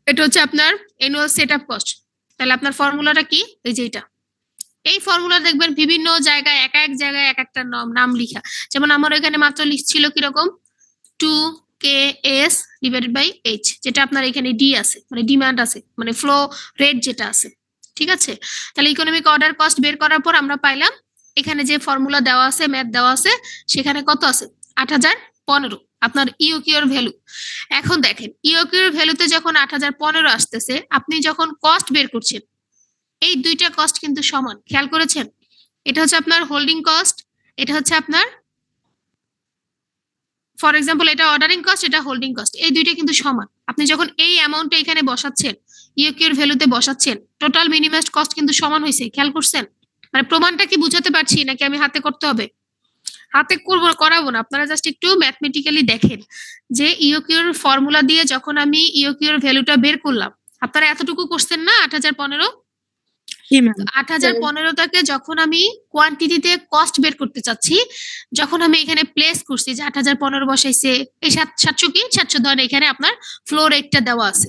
এটা হচ্ছে আপনার অ্যানুয়াল সেটআপ কস্ট। তাহলে আপনার ফর্মুলাটা কি? এই যে এটা। এই ফর্মুলা দেখবেন বিভিন্ন জায়গায় এক এক জায়গায় এক একটা নাম লিখা। যেমন আমার এখানে মাত্র লিখছিল কিরকম 2KS ডিভাইডেড বাই H, যেটা আপনার এখানে ডি আছে, মানে ডিমান্ড আছে, মানে ফ্লো রেট যেটা আছে। ঠিক আছে, তাহলে ইকোনমিক অর্ডার কস্ট বের করার পর আমরা পাইলাম এখানে যে ফর্মুলা দেওয়া আছে, ম্যাথ দেওয়া আছে, সেখানে কত আছে? 8015 আপনার ইওকিউ এর ভ্যালু। এখন দেখেন ইওকিউ এর ভ্যালুতে যখন 8015 আসতেছে, আপনি যখন কস্ট বের করছেন, এই দুইটা কস্ট কিন্তু সমান, খেয়াল করেছেন? এটা হচ্ছে আপনার হোল্ডিং কস্ট, এটা হচ্ছে আপনার ফর এক্সাম্পল এটা অর্ডারিং কস্ট, এটা হোল্ডিং কস্ট, এই দুইটা কিন্তু সমান। আপনি যখন এই অ্যামাউন্টটা এখানে বসাচ্ছেন, ইওকিউ এর ভ্যালুতে বসাচ্ছেন, টোটাল মিনিমাইজড কস্ট কিন্তু সমান হয়েছে, খেয়াল করছেন? মানে প্রমাণটা কি বুঝাতে পারছি নাকি আমি হাতে করতে হবে? হাতে করাবো না, আপনারা জাস্ট একটু ম্যাথমেটিক্যালি দেখেন যে ইওকিউ এর ফর্মুলা দিয়ে যখন আমি ইওকিউ এর ভ্যালুটা বের করলাম, আপনারা এতটুকু করছেন না 8015? জি ম্যাম। 8015টাকে যখন আমি কোয়ান্টিটিতে কস্ট বের করতে চাচ্ছি, যখন আমি এখানে প্লেস করছি যে 8015 বসাইছে, এই 700 কি 700 ধরেন এখানে আপনার ফ্লো রেটটা দেওয়া আছে।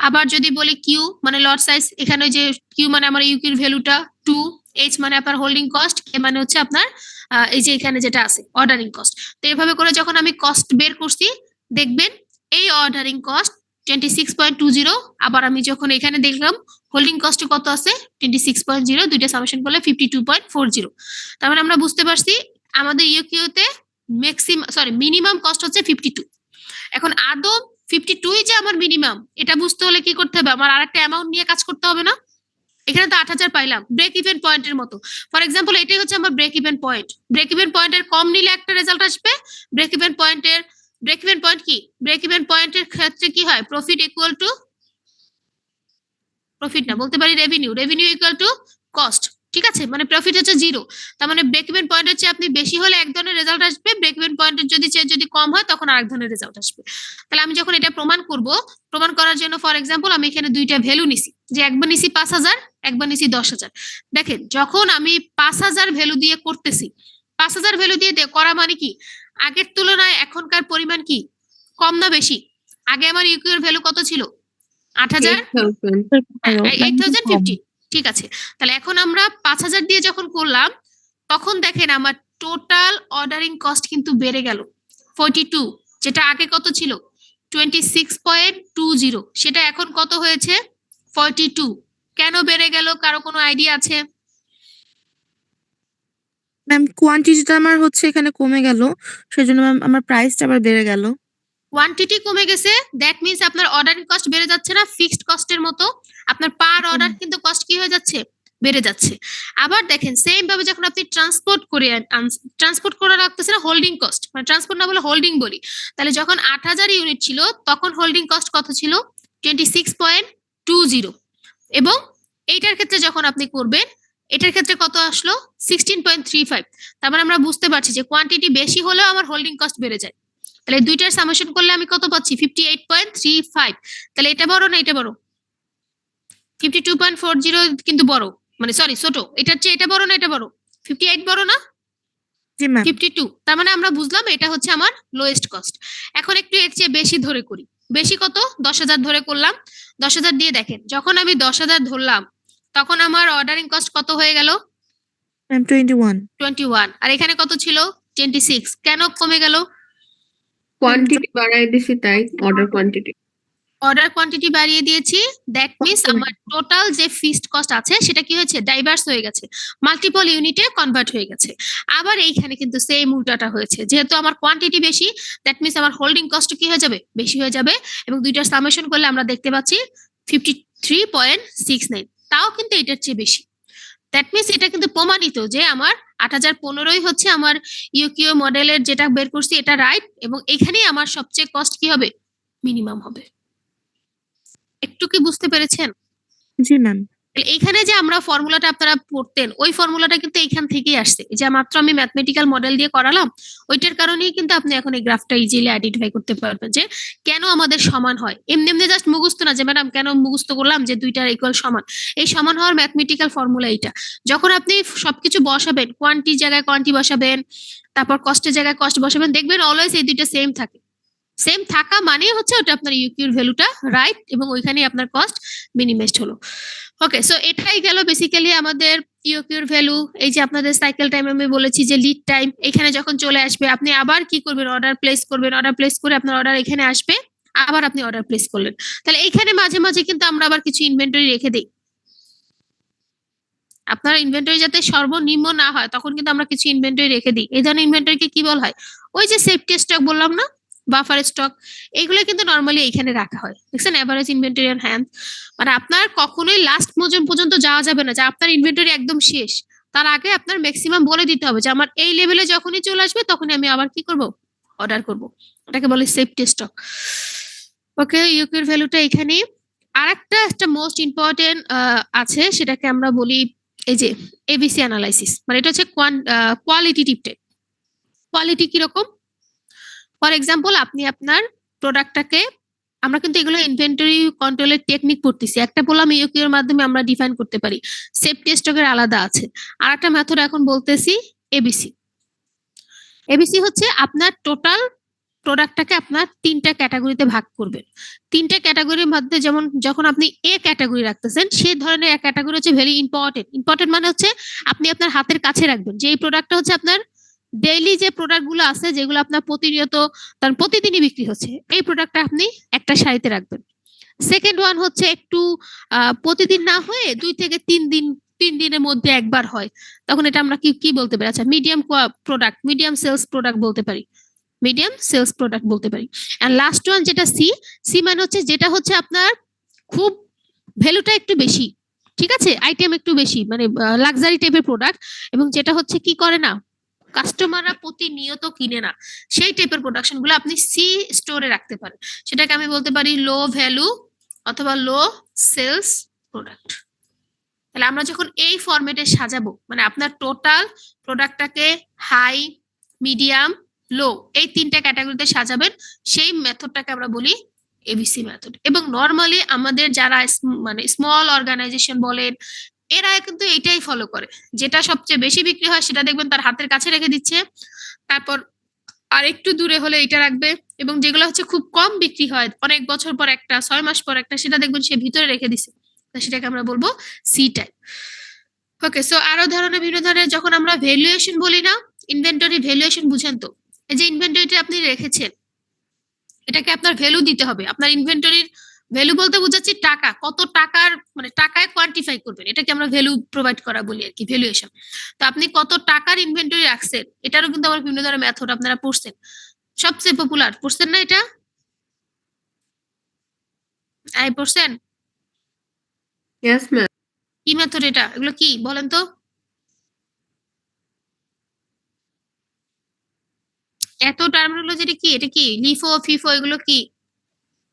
আবার যদি বলি কিউ মানে লট সাইজ, এখানে যে কিউ মানে আমার ইউকির ভ্যালুটা 2, এইচ মানে আপনার হোল্ডিং কস্ট, কে মানে হচ্ছে আপনার এই যে এখানে যেটা আছে অর্ডারিং কস্ট। তো এইভাবে করে যখন আমি কস্ট বের করছি, দেখবেন এই অর্ডারিং কস্ট 26.20, আবার আমি যখন এখানে দেখলাম হোল্ডিং কস্ট কত আছে 26.0, দুইটা সামেশন করলে 52.40। তার মানে আমরা বুঝতে পারছি আমাদের ইউকিউ তে মিনিমাম কস্ট হচ্ছে 52। এখন আদৌ 52ই যে আমার মিনিমাম, এটা বুঝতে হলে কি করতে হবে? আমার আরেকটা অ্যামাউন্ট নিয়ে কাজ করতে হবে না? এখানে তো 8000 পাইলাম ব্রেক ইভেন পয়েন্টের মতো। ফর এক্সাম্পল এটাই হচ্ছে আমার break even point. Break even পয়েন্টের কম নিলে একটা রেজাল্ট আসবে। ব্রেক ইভেন পয়েন্ট কি? ব্রেক ইভেন পয়েন্টের ক্ষেত্রে কি হয়? প্রফিট ইকুয়াল টু প্রফিট না, বলতে পারি রেভিনিউ ইকুয়াল টু কস্ট। ঠিক আছে, মানে প্রফিট হচ্ছে 0। তার মানে ব্রেক ইভেন পয়েন্টের চেয়ে আপনি বেশি হলে এক ধরনের রেজাল্ট আসবে, ব্রেক ইভেন পয়েন্টের যদি কম হয় তখন আরেক ধরনের রেজাল্ট আসবে। তাহলে আমি যখন এটা প্রমাণ করব, প্রমাণ করার জন্য ফর এক্সাম্পল আমি এখানে দুইটা ভ্যালু নিছি, যে একবার নিছি 5000, একবার নিছি 10000। দেখেন যখন আমি 5000 ভ্যালু দিয়ে করতেছি, 5000 ভ্যালু দিয়ে করা মানে কি আগের তুলনায় এখনকার পরিমাণ কি কম না বেশি? আগে আমার ইউকিউ এর ভ্যালু কত ছিল? 8000, 8050। ঠিক আছে, তাহলে এখন আমরা 5000 দিয়ে যখন করলাম, তখন দেখেন আমার টোটাল অর্ডারিং কস্ট কিন্তু বেড়ে গেল 42, যেটা আগে কত ছিল 26.20, সেটা এখন কত হয়েছে 42। কেন বেড়ে গেল কারো কোনো আইডিয়া আছে? ম্যাম কোয়ান্টিটিটা আমার হচ্ছে এখানে কমে গেল, সেজন্য ম্যাম আমার প্রাইসটা আবার বেড়ে গেল। কোয়ান্টিটি কমে গেছে, দ্যাট মিন্স আপনার অর্ডারিং কস্ট বেড়ে যাচ্ছে না, ফিক্সড কস্টের মতো আপনার পার অর্ডার কিন্তু কস্ট কি হয়ে যাচ্ছে? বেড়ে যাচ্ছে। আবার দেখেন সেম ভাবে যখন আপনি ট্রান্সপোর্ট করে রাখতেছেন হোল্ডিং কস্ট, মানে ট্রান্সপোর্ট না বলে হোল্ডিং বলি, তাহলে যখন 8000 ইউনিট ছিল তখন হোল্ডিং কস্ট কত ছিল? 26.20। এবং এইটার ক্ষেত্রে যখন আপনি করবেন, এটার ক্ষেত্রে কত আসলো? 16.35। তার মানে আমরা বুঝতে পারছি যে কোয়ান্টিটি বেশি হলেও আমার হোল্ডিং কস্ট বেড়ে যায়। তাহলে দুইটার সামেশন করলে আমি কত পাচ্ছি? 58.35। তাহলে এটা বড় না এটা বড়? 52.40 কিন্তু বড়, মানে সরি ছোট। এটার চেয়ে এটা বড় না এটা বড়? 58 বড় না? জি ম্যাম। 52। তার মানে আমরা বুঝলাম এটা হচ্ছে আমার লোয়েস্ট কস্ট। এখন একটু এর চেয়ে বেশি ধরে করি। বেশি কত? 10000 ধরে করলাম। 10000 দিয়ে দেখেন যখন আমি 10000 ধরলাম, তখন আমার অর্ডারিং কস্ট কত হয়ে গেল? ম্যাম 21। আর এখানে কত ছিল? 26। কেন কমে গেল? কোয়ান্টিটি বাড়াই দিছি তাই, অর্ডার কোয়ান্টিটি বাড়িয়ে দিয়েছি, দ্যাট মিন্স আমার টোটাল যে ফিক্সড কস্ট আছে সেটা কি হয়েছে? ডাইভার্স হয়ে গেছে, মাল্টিপল ইউনিটে কনভার্ট হয়ে গেছে। আবার এইখানে কিন্তু সেম উল্টাটা হয়েছে, যেহেতু আমার কোয়ান্টিটি বেশি, দ্যাট মিন্স আমার হোল্ডিং কস্ট কি হয়ে যাবে? বেশি হয়ে যাবে। এবং দুইটার সামেশন করলে আমরা দেখতে পাচ্ছি 53.69, তাও কিন্তু এটার চেয়ে বেশি। দ্যাট মিন্স এটা কিন্তু প্রমাণিত যে আমার 8015ই হচ্ছে আমার ইউকিউ মডেলের যেটা বের করছি এটা রাইট, এবং এখানেই আমার সবচেয়ে কস্ট কি হবে? মিনিমাম হবে। একটু কি বুঝতে পেরেছেন? জি ম্যাম। এইখানে যে আমরা ফর্মুলাটা আপনারা পড়তেন ওই ফর্মুলাটা কিন্তু এইখান থেকেই আসছে, এই যে মাত্র আমি ম্যাথমেটিক্যাল মডেল দিয়ে করালাম ওইটার কারণেই কিন্তু আপনি এখন এই গ্রাফটা ইজিলি আইডেন্টিফাই করতে পারবেন যে কেন আমাদের সমান হয়। এমনি এমনি জাস্ট মুখস্থ না যে ম্যাডাম কেন মুখস্থ করলাম যে দুইটার ইকুয়াল সমান, এই সমান হওয়ার ম্যাথমেটিক্যাল ফর্মুলা এইটা। যখন আপনি সবকিছু বসাবেন, কোয়ান্টি জায়গায় কোয়ান্টি বসাবেন, তারপর কস্টের জায়গায় কস্ট বসাবেন, দেখবেন অলওয়েজ এই দুইটা সেম থাকে। সেম থাকা মানেই হচ্ছে ওটা আপনার ইউকিউর ভ্যালুটা রাইট এবং ওইখানেই আপনার কস্ট মিনিমাইজড হলো। ওকে, সো এটাই গেল বেসিক্যালি আমাদের ইউকিউর ভ্যালু। এই যে আপনাদের সাইকেল টাইম আমি বলেছি যে লিড টাইম, এখানে যখন চলে আসবে আপনি আবার কি করবেন, অর্ডার প্লেস করবেন, অর্ডার প্লেস করে আপনার অর্ডার এখানে আসবে, আবার আপনি অর্ডার প্লেস করলেন। তাহলে এখানে মাঝে মাঝে কিন্তু আমরা আবার কিছু ইনভেন্টরি রেখে দিই, আপনার ইনভেন্টরি যাতে সর্বনিম্ন না হয় তখন কিন্তু আমরা কিছু ইনভেন্টরি রেখে দিই। এই ধরনের ইনভেন্টরিকে কি বলা হয়, ওই যে সেফটি স্টক বললাম না, বাফার স্টক, এইগুলো কিন্তু নরমালি এখানে রাখা হয়। দেখছেন এভারেজ ইনভেন্টরি অন হ্যান্ড, মানে আপনার কখনোই লাস্ট পর্যন্ত যাওয়া যাবে না যে আপনার ইনভেন্টরি একদম শেষ, তার আগে আপনার ম্যাক্সিমাম বলে দিতে হবে যে আমার এই লেভেলে যখনই চলে আসবে তখনই আমি আবার কি করব, অর্ডার করব। এটাকে বলে সেফটি স্টক। ওকে, ইউকিউর ভ্যালুটা এখানে। আর একটা মোস্ট ইম্পর্টেন্ট আছে, সেটাকে আমরা বলি এই যে এবিসি অ্যানালাইসিস, মানে এটা হচ্ছে কোয়ালিটেটিভ টাইপ। কোয়ালিটি কিরকম, ফর এক্সাম্পল আপনি আপনার প্রোডাক্টটাকে, আমরা কিন্তু এগুলো ইনভেন্টরি কন্ট্রোলের টেকনিক পড়তেছি, একটা বললাম ইউকিউ এর মাধ্যমে আমরা ডিফাইন করতে পারি, সেফটি স্টকের আলাদা আছে। আর একটা মেথড এখন বলতেছি এবিসি। এবিসি হচ্ছে আপনার টোটাল প্রোডাক্টটাকে আপনার তিনটা ক্যাটাগরিতে ভাগ করবেন। তিনটা ক্যাটাগরির মধ্যে যেমন যখন আপনি এ ক্যাটাগরি রাখতেছেন সেই ধরনের এক ক্যাটাগরি হচ্ছে ভেরি ইম্পর্টেন্ট। ইম্পর্টেন্ট মানে হচ্ছে আপনি আপনার হাতের কাছে রাখবেন যে এই প্রোডাক্টটা হচ্ছে আপনার ডেইলি যে প্রোডাক্টগুলো আছে যেগুলো আপনার প্রতিনিয়ত তার প্রতিদিনই বিক্রি হচ্ছে, এই প্রোডাক্টটা আপনি একটা সারিতে রাখবেন। সেকেন্ড ওয়ান হচ্ছে একটু প্রতিদিন না হয়ে 2 থেকে 3 দিনের মধ্যে একবার হয়, তখন এটা আমরা কি বলতে পারি, আচ্ছা medium product, medium sales product বলতে পারি, মিডিয়াম সেলস প্রোডাক্ট বলতে পারি। এন্ড লাস্ট ওয়ান যেটা সি মানে হচ্ছে যেটা হচ্ছে আপনার খুব ভ্যালুটা একটু বেশি, ঠিক আছে, আইটেম একটু বেশি, মানে লাক্সারি টাইপের প্রোডাক্ট, এবং যেটা হচ্ছে কি করে না, কাস্টমাররা প্রতিনিয়ত কিনে না, সেই টাইপের প্রোডাকশন গুলো আপনি সি স্টোরে রাখতে পারেন। সেটাকে আমি বলতে পারি লো ভ্যালু অথবা লো সেলস প্রোডাক্ট। তাহলে আমরা যখন এই ফরম্যাটে সাজাবো, মানে আপনার টোটাল প্রোডাক্টটাকে হাই, মিডিয়াম, লো এই তিনটা ক্যাটাগরিতে সাজাবেন, সেই মেথডটাকে আমরা বলি এবিসি মেথড। এবং নরমালি আমাদের যারা মানে স্মল অর্গানাইজেশন বলেন, এরা কিন্তু এইটাই ফলো করে, যেটা সবচেয়ে বেশি বিক্রি হয় সেটা দেখবেন তার হাতের কাছে রেখে দিচ্ছে, তারপর আর একটু দূরে হলে এটা রাখবে, এবং যেগুলো হচ্ছে খুব কম বিক্রি হয় অনেক বছর পর একটা, 6 মাস পর একটা, সেটা দেখবেন সে ভিতরে রেখে দিছে, সেটাকে আমরা বলবো সি টাইপ। ওকে, সো আরো ধরনের বিভিন্ন ধরনের যখন আমরা ভ্যালুয়েশন বলি না, ইনভেন্টরি ভ্যালুয়েশন বুঝেন তো, এই যে ইনভেন্টরিটা আপনি রেখেছেন এটাকে আপনার ভ্যালু দিতে হবে। আপনার ইনভেন্টরির ভ্যালু বলতে বোঝাচ্ছি টাকা, কত টাকার মানে টাকায় কোয়ান্টিফাই করবেন, এটাকে আমরা ভ্যালু প্রোভাইড করা বলি আর কি, ভ্যালুয়েশন। তো আপনি কত টাকার ইনভেন্টরি রাখছেন এটারও কিন্তু আবার বিভিন্ন ধরনের মেথড আপনারা পড়ছেন, সবচেয়ে পপুলার পড়ছেন না এটা, আই পড়ছেন ইয়েস ম্যাম। কি মেথড এটা, এগুলো কি বলেন তো, এত টার্মিনোলজি কি, এটা কি লিফো ফিফো এগুলো কি,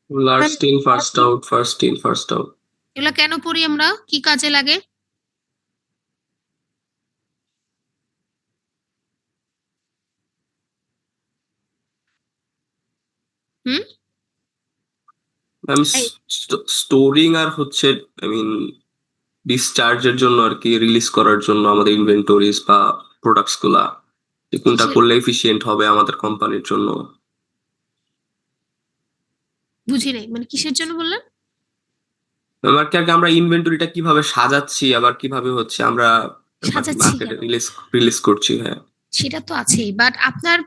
last in first out, first in first out. এগুলো কেন পড়ি আমরা, কি কাজে লাগে? ম্যাম এই। স্টোরিং আর হচ্ছে আই মিন ডিসচার্জের জন্য আর কি, রিলিজ করার জন্য আমাদের ইনভেন্টরিজ বা প্রোডাক্টস গুলা, যে কোনটা করলে এফিশিয়েন্ট হবে আমাদের কোম্পানির জন্য। বুঝি নাই, মানে কিসের জন্য বললেন? আমার কি আমরা ইনভেন্টরিটা কিভাবে সাজাচ্ছি, আবার কিভাবে হচ্ছে আমরা সাজাচ্ছি মার্কেটে কেন? রিলিজ করছি। হ্যাঁ, সেটা তো আছেই, বাট আপনার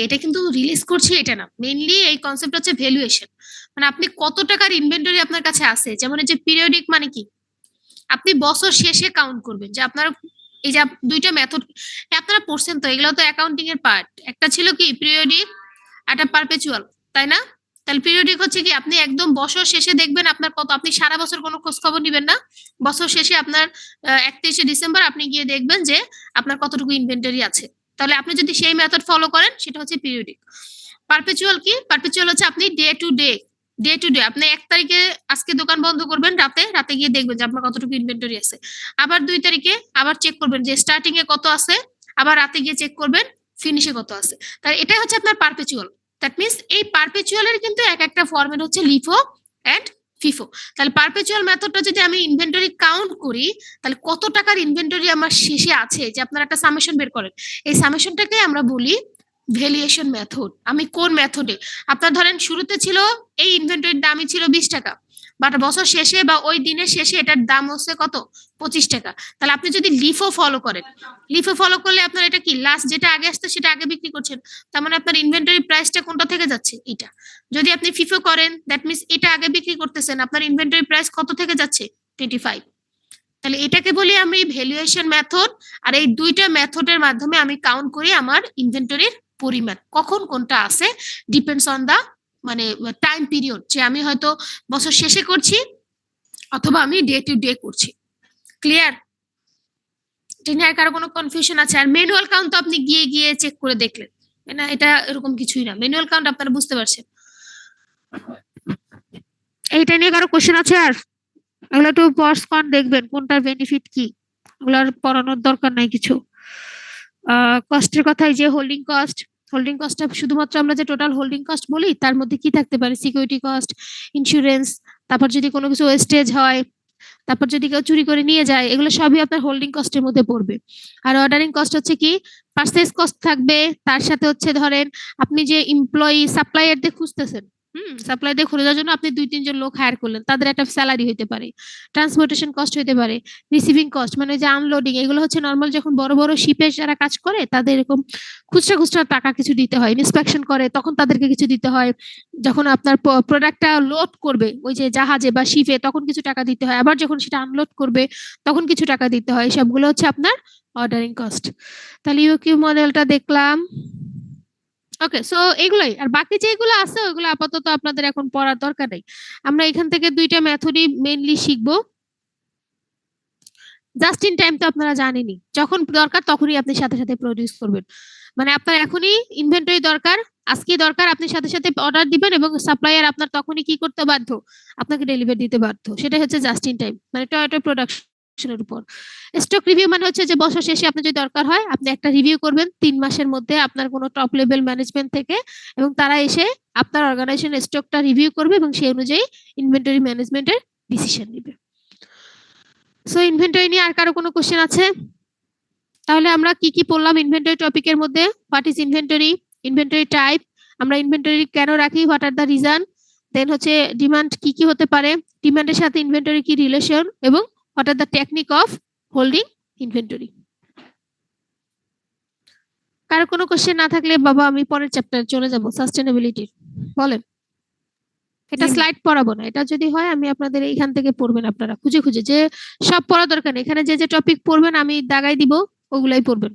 এটা কিন্তু রিলিজ করছে এটা না, মেইনলি এই কনসেপ্ট হচ্ছে ভ্যালুয়েশন, মানে আপনি কত টাকার ইনভেন্টরি আপনার কাছে আছে। যেমন এই যে পিরিয়ডিক মানে কি, আপনি বছর শেষে কাউন্ট করবেন যে আপনার এই যে দুইটা মেথড আপনারা পড়ছেন তো, এগুলো তো অ্যাকাউন্টিং এর পার্ট। একটা ছিল কি পিরিয়ডিক, একটা পারপেচুয়াল, তাই না? তাহলে পিরিয়ডিক হচ্ছে কি আপনি একদম বছর শেষে দেখবেন আপনার কত, আপনি সারা বছর কোনো খোঁজ খবর নিবেন না, বছর শেষে আপনার 31শে ডিসেম্বর আপনি গিয়ে দেখবেন যে আপনার কতটুকু ইনভেন্টরি আছে। তাহলে আপনি যদি সেই মেথড ফলো করেন সেটা হচ্ছে পিরিয়ডিক। পারপেচুয়াল কি, পারপেচুয়াল হচ্ছে আপনি day to day day to day আপনি 1 তারিখে আজকে দোকান বন্ধ করবেন, রাতে গিয়ে দেখবেন যে আপনার কতটুকু ইনভেন্টরি আছে। আবার 2 তারিখে আবার চেক করবেন যে স্টার্টিং এ কত আছে, আবার রাতে গিয়ে চেক করবেন ফিনিশে কত আছে। তাহলে এটাই হচ্ছে আপনার পারপেচুয়াল। দ্যাট মিন্স এই পারপেচুয়াল এর কিন্তু এক একটা ফরম্যাট হচ্ছে লিফো এন্ড ফিফো। তাহলে পারপেচুয়াল মেথডটা যদি আমি ইনভেন্টরি কাউন্ট করি, তাহলে কত টাকার ইনভেন্টরি আমার শেষে আছে, যে আপনারা একটা সামেশন বের করেন, এই সামেশনটাকে আমরা বলি ভ্যালুয়েশন মেথড। আমি কোন মেথডে, আপনার ধরেন শুরুতে ছিল এই ইনভেন্টরির দামই ছিল 20 টাকা, বাট বছর শেষে বা ওই দিনের শেষে এটার দাম হচ্ছে কত, 25 টাকা। তাহলে আপনি যদি লিফো ফলো করেন, লিফো ফলো করলে আপনার এটা কি লাস্ট যেটা আগে আসতো সেটা আগে বিক্রি করছেন, তার মানে আপনার ইনভেন্টরি প্রাইসটা কোনটা থেকে যাচ্ছে, এটা। যদি আপনি ফিফো করেন, দ্যাট মিন্স এটা আগে বিক্রি করতেছেন, আপনার ইনভেন্টরি প্রাইস কত থেকে যাচ্ছে, 25। তাহলে এটাকে বলি আমি ভ্যালুয়েশন মেথড। আর এই দুইটা মেথডের মাধ্যমে আমি কাউন্ট করি আমার ইনভেন্টরির পরিমাণ, কখন কোনটা আছে, ডিপেন্ডস অন দা মানে টাইম পিরিয়ড, যে আমি হয়তো বছর শেষে করছি অথবা আমি ডে টু ডে করছি। ক্লিয়ার? এটা নিয়ে আর কারো কোনো কনফিউশন আছে? আর ম্যানুয়াল কাউন্ট তো আপনি গিয়ে গিয়ে চেক করে দেখলেন, না এটা এরকম কিছুই না। ম্যানুয়াল কাউন্ট আপনারা বুঝতে পারছেন। এইটা নিয়ে কারো কোশ্চেন আছে? আর এগুলো একটু পজ কন, দেখবেন কোনটার বেনিফিট কি, ওগুলো আর পড়ানোর দরকার নাই কিছু। কস্টের কথাই, যে হোল্ডিং কস্টটা শুধুমাত্র আমরা যে টোটাল হোল্ডিং কস্ট বলি, তার মধ্যে কি থাকতে পারে, সিকিউরিটি কস্ট, ইন্স্যুরেন্স, তারপর যদি কোনো কিছু ওয়েস্টেজ হয়, তারপর যদি কেউ চুরি করে নিয়ে যায়, এগুলো সবই আপনার হোল্ডিং কস্টের মধ্যে পড়বে। আর অর্ডারিং কস্ট হচ্ছে কি, পারচেজ কস্ট থাকবে, তার সাথে হচ্ছে ধরেন আপনি যে এমপ্লয়ি সাপ্লায়ারদের খুঁজতেছেন, সাপ্লায়ারদের খোঁজার জন্য আপনি 2-3 জন লোক হায়ার করলেন, তাদের একটা স্যালারি হইতে পারে, ট্রান্সপোর্টেশন কস্ট হইতে পারে, রিসিভিং কস্ট মানে যে আনলোডিং, এগুলো হচ্ছে নরমাল যখন বড় বড় শিপে যারা কাজ করে তাদের এরকম খুচরা খুচরা টাকা কিছু দিতে হয়, ইন্সপেকশন করে তখন তাদেরকে কিছু দিতে হয়, যখন আপনার প্রোডাক্টটা লোড করবে ওই যে জাহাজে বা শিপে তখন কিছু টাকা দিতে হয়, আবার যখন সেটা আনলোড করবে তখন কিছু টাকা দিতে হয়, সবগুলো হচ্ছে আপনার অর্ডারিং কস্ট। তাহলে ইউকিউ মডেলটা দেখলাম। ওকে, সো এগুলাই। আর বাকি যেগুলো আছে ওইগুলো আপাতত আপনাদের এখন পড়ার দরকার নেই। আমরা এখান থেকে দুইটা মেথডই মেইনলি শিখবো। জাস্ট ইন টাইম তো আপনারা জানেনই, যখন দরকার তখনই আপনি সাথে সাথে প্রডিউস করবেন। মানে আপনার এখনই ইনভেন্টরি দরকার, আজকে দরকার, আপনি সাথে সাথে অর্ডার দিবেন এবং সাপ্লায়ার আপনার তখনই কি করতে বাধ্য, আপনাকে ডেলিভারি দিতে বাধ্য। সেটাই হচ্ছে জাস্ট ইন টাইম, মানে টয়োটা প্রোডাকশনের উপর। স্টক রিভিউ মানে হচ্ছে যে বছর শেষে আপনার যদি দরকার হয় আপনি একটা রিভিউ করবেন 3 মাসের মধ্যে আপনার কোনো টপ লেভেল ম্যানেজমেন্ট থেকে, এবং তারা এসে আপনার অর্গানাইজেশনের স্টকটা রিভিউ করবে এবং সেই অনুযায়ী ইনভেন্টরি ম্যানেজমেন্টের ডিসিশন নেবে। সো ইনভেন্টরি নিয়ে আর কারো কোনো কোশ্চেন আছে? তাহলে আমরা কি কি পড়লাম ইনভেন্টরি টপিকের মধ্যে? What is inventory, inventory type, আমরা ইনভেন্টরি কেন রাখি, হোয়াট আর দ্য রিজন, দেন হচ্ছে ডিমান্ড কি কি হতে পারে, ডিমান্ডের সাথে ইনভেন্টরি কি রিলেশন, এবং what are the technique of holding inventory. কারো কোনো কোশ্চেন না থাকলে বাবা আমি পরের চ্যাপ্টারে চলে যাব, সাস্টেনেবিলিটি। বলেন। এটা স্লাইড পড়াবো না, এটা যদি হয় আমি আপনাদের এইখান থেকে পড়বেন, আপনারা খুঁজে খুঁজে, যে সব পড়া দরকার নেই, এখানে যে যে টপিক পড়বেন আমি দাগাই দিব ওগুলাই পড়বেন।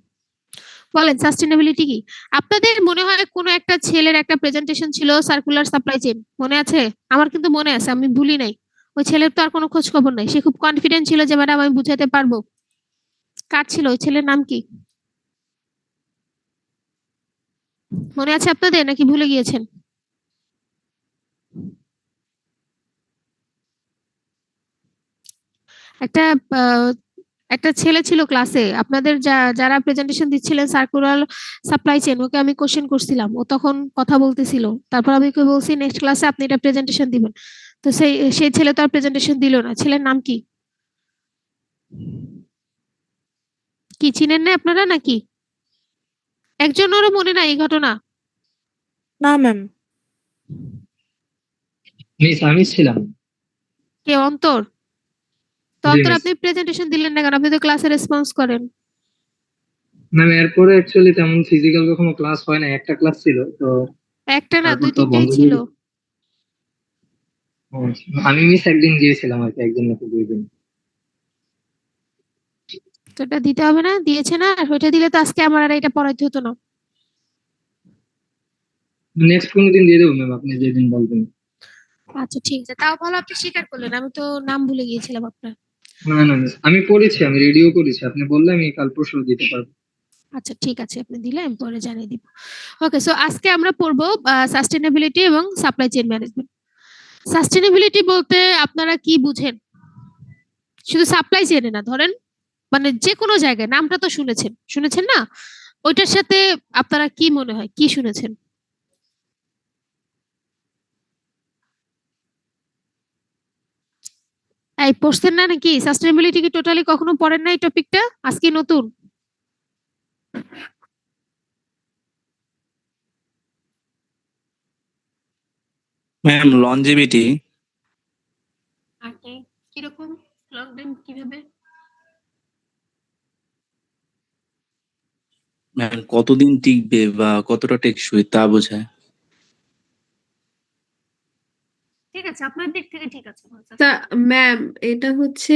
বলেন সাস্টেনেবিলিটি কি? আপনাদের মনে হয় কোনো একটা ছেলের একটা প্রেজেন্টেশন ছিল সার্কুলার সাপ্লাই চেইন, মনে আছে? আমার কিন্তু মনে আছে, আমি ভুলি নাই। ওই ছেলের তো আর কোনো খোঁজ খবর নাই, সে খুব কনফিডেন্ট ছিল যে ম্যাডাম আমি বুঝাতে পারবো। কার ছিল ওই ছেলের নাম কি মনে আছে আপনাদের, নাকি ভুলে গিয়েছেন? একটা একটা ছেলে ছিল ক্লাসে, আপনাদের যারা প্রেজেন্টেশন দিচ্ছিলেন সার্কুলার সাপ্লাই চেইন, ওকে আমি কোশ্চেন করছিলাম, ও তখন কথা বলতেছিল, তারপর আমি ওকে বলছি নেক্সট ক্লাসে আপনি এটা প্রেজেন্টেশন দিবেন, তো সেই ছেলে তো আর প্রেজেন্টেশন দিল না। ছেলের নাম কি? কি চিনেন না আপনারা নাকি? একজনেরও মনে নাই এই ঘটনা? না ম্যাম। মিস আমি ছিলাম। কে? অন্তর? তো জি, অন্তর মিস। আপনি প্রেজেন্টেশন দিলেন না কেন? আপনি তো ক্লাসে রেসপন্স করেন। ম্যাম এরপরে অ্যাকচুয়ালি তেমন ফিজিক্যাল কখনো ক্লাস হয় না, একটা ক্লাস ছিল তো একটা না, তারপর তো 2-3টাই বন্ধ ছিল। দিয়ে- ও, আমি মিস একদিন গিয়েছিলাম আর কি, একদিন নাকি 2 দিন। তো এটা দিতে হবে না, দিয়েছে না, আর ওইটা দিলে তো আজকে আমার আর এটা পড়াইতে হতো না। নেক্সট কোনো দিন দিয়ে দেবো ম্যাম, আপনি যেদিন বলবেন। আচ্ছা ঠিক আছে, তাও ভালো আপনি স্বীকার করলেন, আমি তো নাম ভুলে গিয়েছিলাম আপনার। না না মিস, আমি পড়েছি, আমি রেডিও করেছি, আপনি বললে আমি কাল পরশু দিতে পারবো। আচ্ছা ঠিক আছে, আপনি দিলে আমি পরে জানিয়ে দিব। ওকে, সো আজকে আমরা পড়বো সাস্টেনেবিলিটি এবং সাপ্লাই চেইন ম্যানেজমেন্ট। সাস্টেনেবিলিটি বলতে আপনারা কি বুঝেন? শুধু সাপ্লাই চেইনে না, ধরেন মানে যে কোনো জায়গায়, নামটা তো শুনেছেন না? ওইটার সাথে আপনারা কি মনে হয়, কি শুনেছেন? এই পড়ছেন না নাকি? সাস্টেনেবিলিটি কি টোটালি কখনো পড়েন না এই টপিকটা? আজকে নতুন? ম্যাম লনজিভিটি ওকে, কিরকম লং টাইম কিভাবে? ম্যাম কতদিন টিকবে বা কতটা টেকসই তা বোঝায়। ঠিক আছে, আপনার দিক থেকে ঠিক আছে। তা ম্যাম, এটা হচ্ছে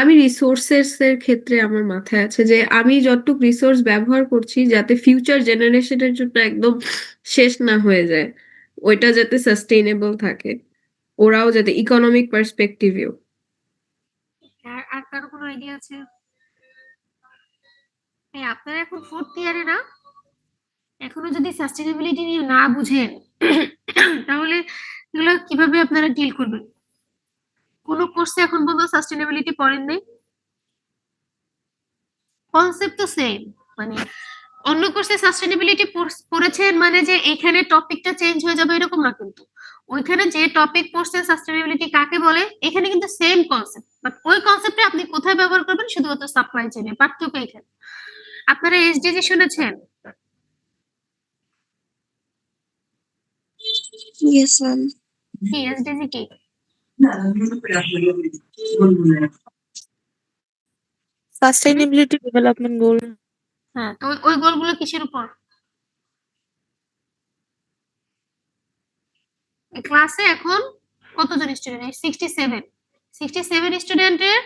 আমি রিসোর্সেস এর ক্ষেত্রে আমার মাথায় আছে যে আমি যতটুকু রিসোর্স ব্যবহার করছি যাতে ফিউচার জেনারেশনের জন্য একদম শেষ না হয়ে যায়, ওইটা যাতে সাস্টেইনেবল থাকে, ওরাও যাতে ইকোনমিক পার্সপেক্টিভেও। আর আর কারো কোনো আইডিয়া আছে? হ্যাঁ, আপনারা এখন 4th ইয়ারে না? এখনো যদি সাস্টেনেবিলিটি নিয়ে না বুঝেন তাহলে এগুলো কিভাবে আপনারা ডিল করবেন? কোন কোর্সে এখন পর্যন্ত সাস্টেনেবিলিটি পড়েন নাই? কনসেপ্ট তো সেম, মানে অন্য কোর্সে সাস্টেনেবিলিটি পড়েছেন মানে যে এখানে টপিকটা চেঞ্জ হয়ে যাবে এরকম না কিন্তু। ওইখানে যে টপিক পড়ছেন সাস্টেনেবিলিটি কাকে বলে, এখানে কিন্তু সেম কনসেপ্ট, বাট ওই কনসেপ্টে আপনি কোথায় ব্যবহার করবেন শুধুমাত্র সাপ্লাই চেইনে, পার্থক্য এখানে। আপনারা এসডিজি শুনেছেন? Yes ma'am. কি এসডিজি কি? Sustainability development goal. হ্যাঁ, তো ওই গোলগুলো কিসের উপর? ক্লাসে এখন কতজন স্টুডেন্ট? 67 স্টুডেন্টের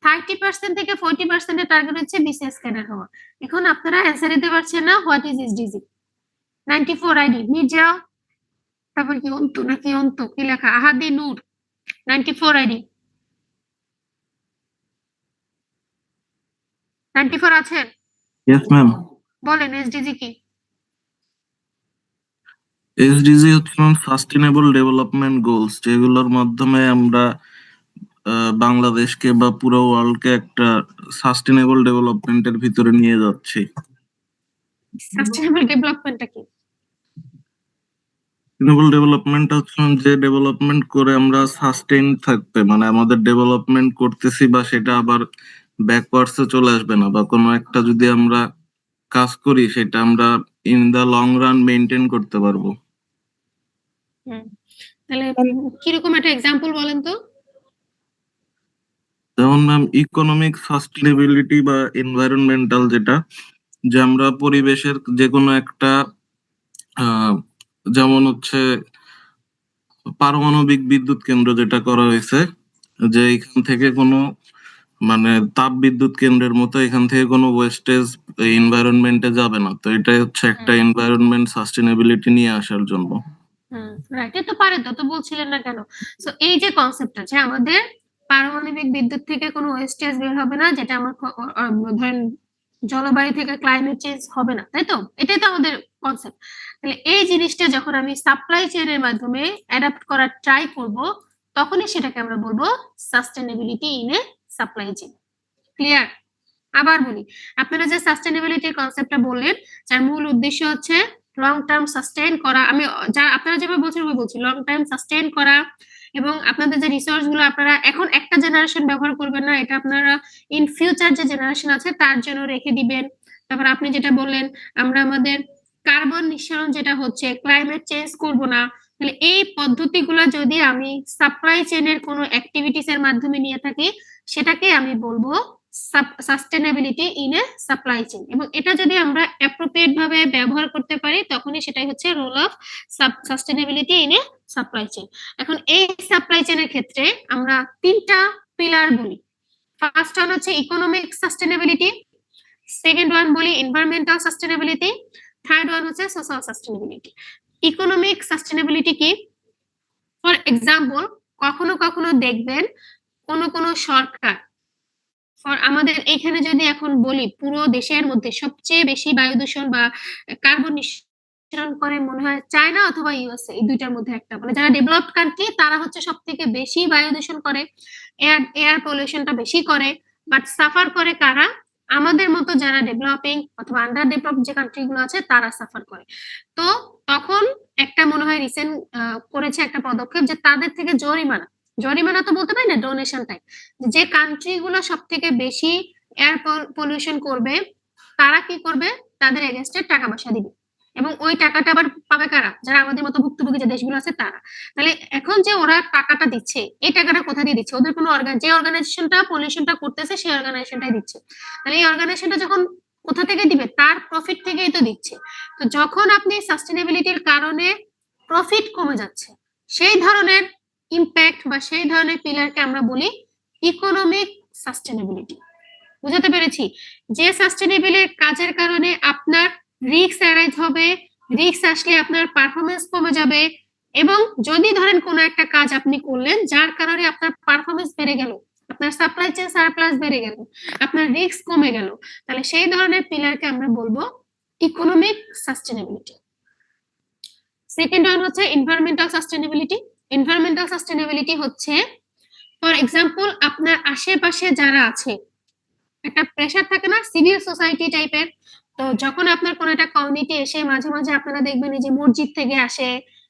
30% থেকে 40% এর টার্গেট হচ্ছে বিসিএস ক্যাডার হওয়া। এখন আপনারা অ্যান্সার দিতে পারছেন না what is SDG. 94 ID Mirza, তারপর কি অন্তু নাকি অন্তু কি লেখা, আহাদি নূর, 94 আইডি। 94 আছেন? Yes ma'am. বলেন এসডিজি কি? এসডিজি হচ্ছে সাস্টেনেবল ডেভেলপমেন্ট গোলস, যেগুলোর মাধ্যমে আমরা বাংলাদেশকে বা পুরো ওয়ার্ল্ডকে একটা সাস্টেনেবল ডেভেলপমেন্টের ভিতরে নিয়ে যাচ্ছি। সাস্টেনেবল ডেভেলপমেন্টটা কি? সাস্টেনেবল ডেভেলপমেন্ট হচ্ছে যে ডেভেলপমেন্ট করে আমরা সাস্টেইন থাকতে, মানে আমাদের ডেভেলপমেন্ট করতেছি বা সেটা আবার ব্যাকওয়ার্ডসে চলে আসবে না, বা কোনো একটা যদি আমরা কাজ করি সেটা আমরা in the long run maintain করতে পারবো। তাহলে কিরকম একটা এক্সাম্পল বলেন তো? যেমন ম্যাম ইকোনমিক সাস্টেনেবিলিটি বা এনভায়রনমেন্টাল, যেটা যে আমরা পরিবেশের যে কোনো একটা যেমন হচ্ছে পারমাণবিক বিদ্যুৎ কেন্দ্র যেটা করা হয়েছে, যে এখান থেকে কোনো মানে তাপ বিদ্যুৎ কেন্দ্রের মতো এখান থেকে কোনো ওয়েস্টেজ এনভায়রনমেন্টে যাবে না, তো এটাই হচ্ছে একটা এনভায়রনমেন্ট সাস্টেনেবিলিটি নিয়ে আসার জন্য। রাইট, তো পারে তো বলছিলেন না কেন? সো এই যে কনসেপ্ট আছে আমাদের, পারমাণবিক বিদ্যুৎ থেকে কোনো ওয়েস্টেজ বের হবে না, যেটা আমার ধরেন জলবায়ু থেকে ক্লাইমেট চেঞ্জ হবে না, তাই তো? এটাই তো আমাদের কনসেপ্ট। তাহলে এই জিনিসটা যখন আমি সাপ্লাই চেইনের মাধ্যমে অ্যাডাপ্ট করার ট্রাই করব, তখনই সেটাকে আমরা বলবো sustainability in a supply chain. Clear? আবার বলি, আপনারা যে সাস্টেনেবিলিটির কনসেপ্টটা বললেন, যার মূল উদ্দেশ্য হচ্ছে লং টার্ম সাস্টেইন করা, আমি যা আপনারা যেভাবে বলছেন ওই বলছি, লং টার্ম সাস্টেইন করা, এবং আপনাদের যে রিসোর্স গুলো আপনারা এখন একটা জেনারেশন ব্যবহার করবেন না, এটা আপনারা ইন ফিউচার যে জেনারেশন আছে তার জন্য রেখে দিবেন। তারপর আপনি যেটা বললেন, আমরা আমাদের কার্বন নিঃসরণ যেটা হচ্ছে, ক্লাইমেট চেঞ্জ করব না, তাহলে এই পদ্ধতিগুলো যদি আমি সাপ্লাই চেইনের কোনো অ্যাক্টিভিটিস এর মাধ্যমে নিয়ে থাকি, সেটাকে আমি বলবো sustainability in a supply chain. এবং এটা যদি আমরা অ্যাপ্রোপ্রিয়েট ভাবে ব্যবহার করতে পারি, তখনই সেটাই হচ্ছে role of sustainability in a supply chain. এখন এই সাপ্লাই চেইনের ক্ষেত্রে আমরা তিনটা পিলার বলি। ফার্স্ট ওয়ান হচ্ছে ইকোনমিক সাস্টেনেবিলিটি, সেকেন্ড ওয়ান বলি এনভায়রনমেন্টাল সাস্টেনেবিলিটি, থার্ড ওয়ান হচ্ছে সোশ্যাল সাস্টেনেবিলিটি। ইকোনমিক সাস্টেনেবিলিটি কি? ফর এক্সাম্পল, কখনো কখনো দেখবেন কোন সরকার, আমাদের এখানে যদি এখন বলি পুরো দেশের মধ্যে সবচেয়ে বেশি বায়ু দূষণ বা কার্বন অনুসরণ করে মনে হয় চায়না অথবা ইউএসএ, এই দুইটার মধ্যে একটা। মানে যারা ডেভেলপড কান্ট্রি তারা হচ্ছে সব থেকে বেশি বায়ু দূষণ করে, এয়ার পলিউশনটা বেশি করে, বাট সাফার করে কারা? আমাদের মতো যারা ডেভেলপিং অথবা আন্ডার ডেভেলপ যে কান্ট্রি গুলো আছে তারা সাফার করে। তো তখন একটা মনে হয় রিসেন্ট করেছে একটা পদক্ষেপ যে তাদের থেকে জরিমানা তো বলতে পারি না, ডোনেশন টাইপ, যে কান্ট্রি গুলো সব থেকে বেশি এয়ার পলিউশন করবে তারা কি করবে, তাদের এগেনস্টে টাকা পয়সা দিবে, এবং ওই টাকাটা আবার পাবে কারা? যারা আমাদের মতো ভুক্তভোগী যে দেশগুলো আছে তারা। তাহলে এখন যে ওরা টাকাটা দিচ্ছে, এই টাকাটা কোথা দিয়ে দিচ্ছে? ওদের কোনো যে অর্গানাইজেশনটা পলিউশনটা করতেছে সেই অর্গানাইজেশনটাই দিচ্ছে। তাহলে এই অর্গানাইজেশনটা যখন কোথা থেকে দিবে? তার প্রফিট থেকেই তো দিচ্ছে। তো যখন আপনি সাস্টেনেবিলিটির কারণে প্রফিট কমে যাচ্ছে, সেই ধরনের ইম্প্যাক্ট বা সেই ধরনের পিলারকে আমরা বলি ইকোনমিক সাস্টেনেবিলিটি। বুঝাতে পেরেছি? যে সাস্টেনেবল কাজের কারণে আপনার রিস্ক অ্যারাইজ হবে, রিস্ক আসলে আপনার পারফরমেন্স কমে যাবে, এবং যদি ধরেন কোনো একটা কাজ আপনি করলেন যার কারণে আপনার পারফরমেন্স বেড়ে গেল, আপনার সাপ্লাই চেইন সারপ্লাস বেড়ে গেল, আপনার রিস্ক কমে গেল, তাহলে সেই ধরনের পিলারকে আমরা বলবো ইকোনমিক সাস্টেনেবিলিটি। সেকেন্ড ওয়ান হচ্ছে এনভায়রনমেন্টাল সাস্টেনেবিলিটি। এনভায়রনমেন্টাল সাস্টেনেবিলিটি হচ্ছে, ফর এক্সাম্পল, আপনার আশেপাশে যারা আছে, একটা প্রেসার থাকে না সিভিল সোসাইটি টাইপের, তো যখন আপনার কোন একটা কমিউনিটি এসে মাঝে মাঝে আপনারা দেখবেন এই যে মসজিদ থেকে আসে,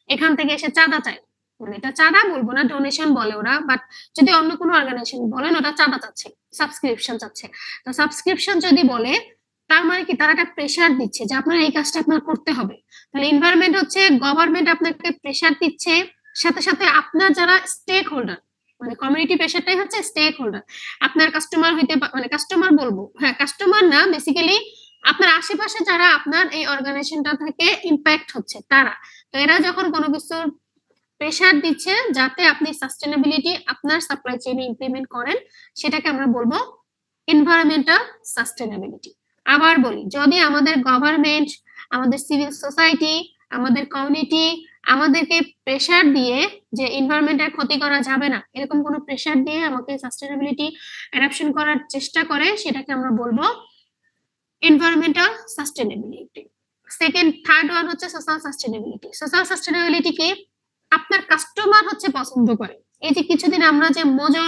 এখান থেকে এসে চাঁদা চায়, মানে এটা চাঁদা বলবো না, ডোনেশন বলে ওরা, বাট যদি অন্য কোনো অর্গানাইজেশন বলেন ওটা চাঁদা চাচ্ছে, সাবস্ক্রিপশন চাচ্ছে। তো সাবস্ক্রিপশন যদি বলে তার মানে কি, তারা একটা প্রেসার দিচ্ছে যে আপনার এই কাজটা আপনার করতে হবে। তাহলে এনভায়রনমেন্ট হচ্ছে গভর্নমেন্ট আপনাকে প্রেসার দিচ্ছে, সাথে সাথে আপনার যারা স্টেক হোল্ডার, মানে কমিউনিটি প্রেসারটাই হচ্ছে স্টেক হোল্ডার। আপনার কাস্টমার হইতে মানে কাস্টমার বলবো, হ্যাঁ কাস্টমার না, বেসিক্যালি আপনার আশেপাশে যারা আপনার এই অর্গানাইজেশনটা থেকে ইম্প্যাক্ট হচ্ছে তারা। তো এরা যখন কোনো কিছুর প্রেসার দিচ্ছে যাতে আপনি সাস্টেনেবিলিটি আপনার সাপ্লাই চেইনে ইমপ্লিমেন্ট করেন, সেটাকে আমরা বলবো এনভায়রনমেন্টাল সাস্টেনেবিলিটি। আবার বলি, যদি আমাদের গভর্নমেন্ট, আমাদের সিভিল সোসাইটি, আমাদের কমিউনিটি আমাদেরকে প্রেসার দিয়ে যে এনভায়রনমেন্টের ক্ষতি করা যাবে না, এরকম কোনো প্রেসার দিয়ে আমাকে সাস্টেনেবিলিটি অ্যাডাপশন করার চেষ্টা করে, সেটাকে আমরা বলবো এনভায়রনমেন্টাল সাস্টেনেবিলিটি। থার্ড ওয়ান হচ্ছে সোশ্যাল সাস্টেনেবিলিটি। সোশ্যাল সাস্টেনেবিলিটি কি? আপনার কাস্টমার হচ্ছে পছন্দ করে। এই যে কিছুদিন আমরা যে মোজো,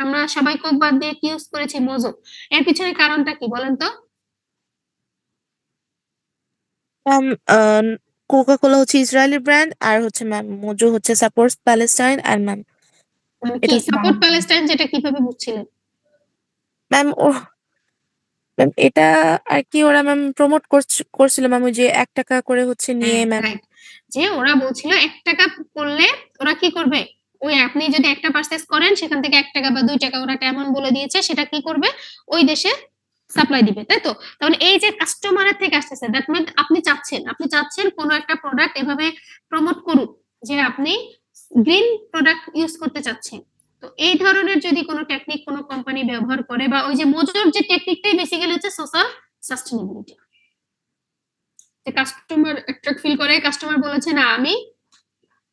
আমরা সবাই কোক বাদ দিয়ে কি ইউজ করেছি? মোজো। এর পিছনে কারণটা কি বলেন তো? ম্যাম কোকা কোলা হচ্ছে ইসরায়েলি ব্র্যান্ড, আর হচ্ছে ম্যাম মোজো হচ্ছে সাপোর্টস প্যালেস্টাইন। আর ম্যাম মানে এটা কি হচ্ছে সাপোর্ট প্যালেস্টাইন, যেটা কিভাবে বুঝছিলেন? ম্যাম ও ম্যাম এটা আর কি ওরা ম্যাম প্রমোট করছিল ম্যাম, ওই যে 1 টাকা করে হচ্ছে নিয়ে ম্যাম। রাইট, যে ওরা বলছিল 1 টাকা করলে ওরা কি করবে, ওই আপনি যদি একটা পারচেজ করেন সেখান থেকে 1 টাকা বা 2 টাকা ওরা তেমন বলে দিয়েছে, সেটা কি করবে, ওই দেশে সাপ্লাই দিবে, তাই তো? তাহলে এই যে কাস্টমারের থেকে আসতেছে, দ্যাট মিন আপনি চাচ্ছেন কোনো একটা প্রোডাক্ট এভাবে প্রমোট করুক যে আপনি গ্রিন প্রোডাক্ট ইউজ করতে চাচ্ছেন। তো এই ধরনের যদি কোনো টেকনিক কোনো কোম্পানি ব্যবহার করে, বা ওই যে মোজোর যে টেকনিকটাই বেসিক্যালি হচ্ছে সোশ্যাল সাস্টেনেবিলিটি, যে কাস্টমার অ্যাট্রাক্ট ফিল করে, কাস্টমার বলেছে না আমি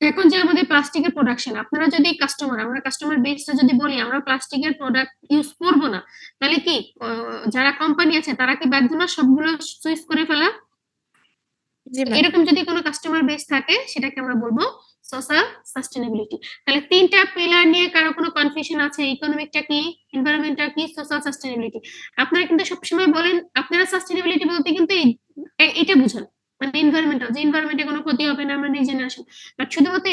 এখন যে আমাদের প্লাস্টিকের প্রোডাকশন, আপনারা যদি কাস্টমার, আমরা কাস্টমার বেসটা যদি বলি আমরা প্লাস্টিকের প্রোডাক্ট ইউজ করব না, তাহলে কি যারা কোম্পানি আছে তারা কি বাধ্য না সবগুলো সুইচ করে ফেলা? জি ম্যাম। এরকম যদি কোনো কাস্টমার বেস থাকে সেটাকে আমরা বলবো সোশ্যাল সাস্টেনেবিলিটি। তাহলে তিনটা পিলার নিয়ে কারো কোনো কনফিউশন আছে? ইকোনমিকটা কি, এনভায়রনমেন্টটা কি, সোশ্যাল সাস্টেনেবিলিটি। আপনারা কিন্তু সবসময় বলেন, আপনারা সাস্টেনেবিলিটি বলতে কিন্তু এটা বুঝান, মানে এনভায়রনমেন্টাল, যে এনভায়রনমেন্টে কোনো ক্ষতি হবে না, আমরা নেক্সট জেনারেশন। বাট শুধুমাত্র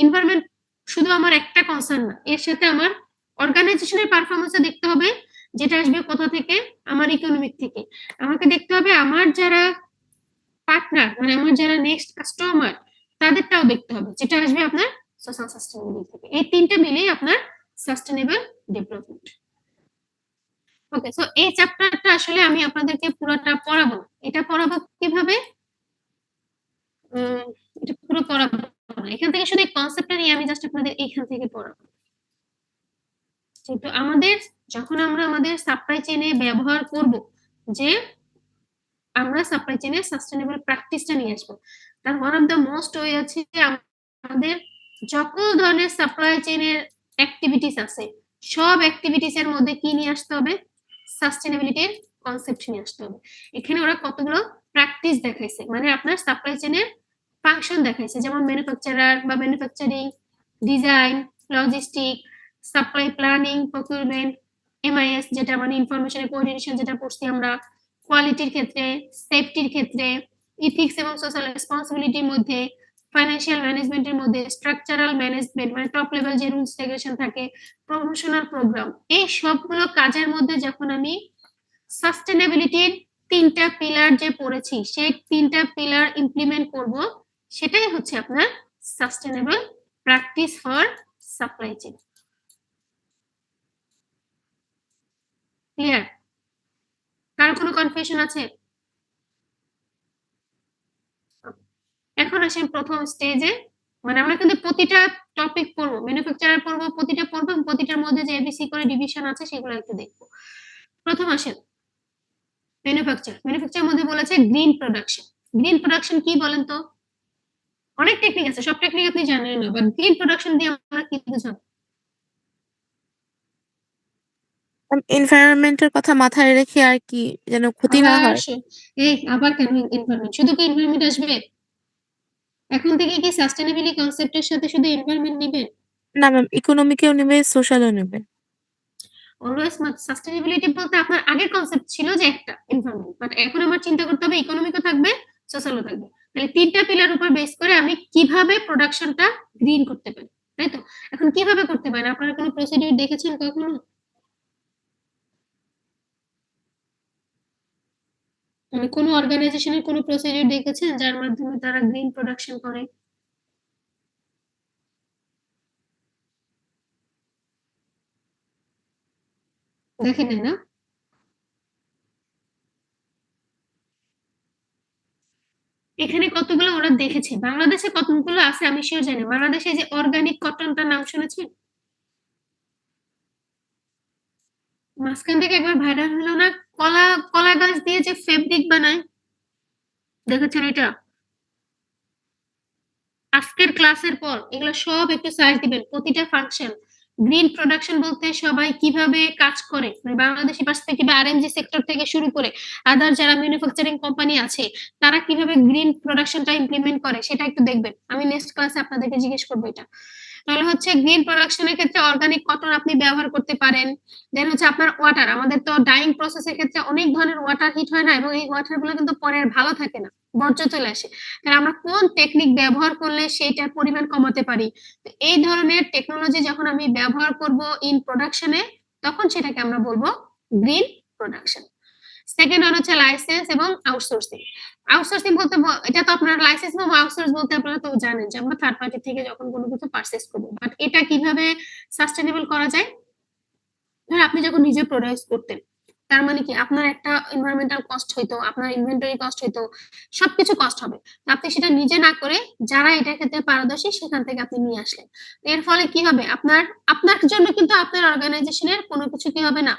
এনভায়রনমেন্ট শুধু আমার একটা কনসার্ন না, এর সাথে আমার অর্গানাইজেশনের পারফরমেন্স দেখতে হবে, যেটা আসবে কোথা থেকে, আমার ইকোনমিক থেকে। আমাকে দেখতে হবে আমার যারা পার্টনার, মানে আমার যারা নেক্সট কাস্টমার, তাদেরটাও দেখতে হবে, যেটা আসবে আপনার সোশ্যাল সাস্টেনেবিলিটি থেকে। এই তিনটা মিলেই আপনার সাস্টেনেবল ডেভেলপমেন্ট। ওকে, সো এই চ্যাপ্টারটা আসলে আমি আপনাদেরকে পুরোটা পড়াবো না। এটা পড়াবো কিভাবে? এটা পুরো পড়াবো না, এখান থেকে শুধু কনসেপ্টটা নিয়ে আমি জাস্ট আপনাদের এইখান থেকে পড়াবো। কিন্তু আমাদের যখন আমরা আমাদের সাপ্লাই চেইনে ব্যবহার করব, যে আমরা সাপ্লাই চেইনে সাস্টেনেবল প্র্যাকটিসটা নিয়ে আসবো, তার one of the most way আছে যে আমাদের যত ধরনের সাপ্লাই চেইনের অ্যাক্টিভিটিস আছে, সব অ্যাক্টিভিটিস এর মধ্যে কি নিয়ে আসতে হবে? সাস্টেনেবিলিটির কনসেপ্ট নিয়ে আসতে হবে। এখানে ওরা কতগুলো প্র্যাকটিস দেখাইছে, মানে আপনার সাপ্লাই চেইনের ফাংশন দেখাইছে, যেমন ম্যানুফ্যাকচারার বা manufacturing, design, logistic, supply planning, procurement, MIS যেটা মানে ইনফরমেশন কোঅর্ডিনেশন যেটা পড়ছি আমরা, কোয়ালিটির ক্ষেত্রে, সেফটির ক্ষেত্রে, ইথিক্স এবং সোশ্যাল রেসপন্সিবিলিটির মধ্যে, ফাইন্যান্সিয়াল ম্যানেজমেন্টের মধ্যে, স্ট্রাকচারাল ম্যানেজমেন্ট মানে টপ লেভেল যে রুলস রেগুলেশন থাকে, প্রমোশনাল প্রোগ্রাম, এই সবগুলো কাজের মধ্যে যখন আমি সাস্টেনেবিলিটির 3টা পিলার যে পড়েছি সেই 3টা পিলার ইমপ্লিমেন্ট করব, সেটাই হচ্ছে আপনার sustainable practice for supply chain. Clear? কার কোনো কনফিউশন আছে? এখন আসেন প্রথম স্টেজে, মানে আমরা কিন্তু প্রতিটা টপিক পড়বো, ম্যানুফ্যাকচারার পড়বো, প্রতিটা পড়বো এবং প্রতিটার মধ্যে যে এবিসি করে ডিভিশন আছে সেগুলো একটু দেখবো। প্রথম আসেন ম্যানুফ্যাকচার মধ্যে বলেছে গ্রিন প্রোডাকশন। গ্রিন প্রোডাকশন কি বলেন তো? অনেক টেকনিক আছে, সব টেকনিক আপনি জানেন না, বাট গ্রিন প্রোডাকশন দিয়ে আমরা কি বুঝাবো? এনভায়রনমেন্টের কথা মাথায় রেখে আর কি যেন ক্ষতি না হয়। আবার কেন এনভায়রনমেন্ট? শুধু কি এনভায়রনমেন্ট আসবে? এখন থেকে কি সাস্টেনেবিলিটি কনসেপ্টের সাথে শুধু এনভায়রনমেন্ট নিবে? না ম্যাম, ইকোনমিকেও নেবে, সোশ্যালও নেবে। অলওয়েজ সাস্টেনেবিলিটি বলতে আপনার আগের কনসেপ্ট ছিল যে একটা এনভায়রনমেন্ট, বাট এখন আমার চিন্তা করতে হবে ইকোনমিকও থাকবে, সোশ্যালও থাকবে। তাহলে 3টা পিলার উপর বেস করে আমি কিভাবে প্রোডাকশনটা গ্রিন করতে পারি, তাই তো? এখন কিভাবে করতে পারেন? আপনারা কোনো প্রসিডিউর দেখেছেন কখনো? মানে কোনো অর্গানাইজেশনের কোনো প্রসিডিউর দেখেছেন যার মাধ্যমে তারা গ্রিন প্রোডাকশন করে? দেখেন নাই না? এখানে কতগুলো ওরা দেখেছে, বাংলাদেশে কতগুলো আছে আমি শিওর জানি। বাংলাদেশে যে অর্গানিক কটনটার নাম শুনেছেন? মাঝখান থেকে একবার ভাইরাল হলো না, কলা গাছ দিয়ে যে ফেব্রিক বানায়, দেখেছেন এটা? আজকের ক্লাসের পর এগুলো সব একটু সার্চ দিবেন, প্রতিটা ফাংশন। গ্রিন প্রোডাকশন বলতে সবাই কিভাবে কাজ করে, মানে বাংলাদেশি পার্সপেক্টিভে আরএমজি সেক্টর থেকে শুরু করে আদার যারা ম্যানুফ্যাকচারিং কোম্পানি আছে তারা কিভাবে গ্রিন প্রোডাকশনটা ইমপ্লিমেন্ট করে সেটা একটু দেখবেন। আমি নেক্সট ক্লাসে আপনাদেরকে জিজ্ঞেস করবো এটা। তাহলে হচ্ছে গ্রিন প্রোডাকশনের ক্ষেত্রে অর্গানিক কটন আপনি ব্যবহার করতে পারেন। দেন হচ্ছে আপনার ওয়াটার, আমাদের তো ডাইং প্রসেসের ক্ষেত্রে অনেক ধরনের ওয়াটার হিট হয় না, এবং এই ওয়াটার গুলো কিন্তু পরে আর ভালো থাকে না, বর্জ্য চলে আসে। তাহলে আমরা কোন টেকনিক ব্যবহার করলে সেইটার পরিমাণ কমাতে পারি, তো এই ধরনের টেকনোলজি যখন আমি ব্যবহার করব ইন প্রোডাকশনে, তখন সেটাকে আমরা বলবো গ্রিন প্রোডাকশন। সেকেন্ড ওয়ান হচ্ছে লাইসেন্স এবং আউটসোর্সিং। আউটসোর্সিং বলতে এটা তো আপনার লাইসেন্স এবং আউটসোর্স বলতে আপনারা তো জানেন যে আমরা থার্ড পার্টি থেকে যখন কোনো কিছু পারচেজ করবো, বাট এটা কিভাবে সাস্টেনেবল করা যায়? ধর আপনি যখন নিজে প্রোডিউস করতেন, তার মানে কি আপনার একটা এনভায়রনমেন্টাল কস্ট হইতো, আপনার ইনভেন্টরি কস্ট হইতো, সবকিছু কস্ট হবে। তো আপনি সেটা নিজে না করে যারা এটা ক্ষেত্রে পারদর্শী সেখান থেকে আপনি নিয়ে আসলেন। এর ফলে কি হবে? আপনার জন্য কিন্তু আপনার অর্গানাইজেশনের কোনো কিছু কি হবে না,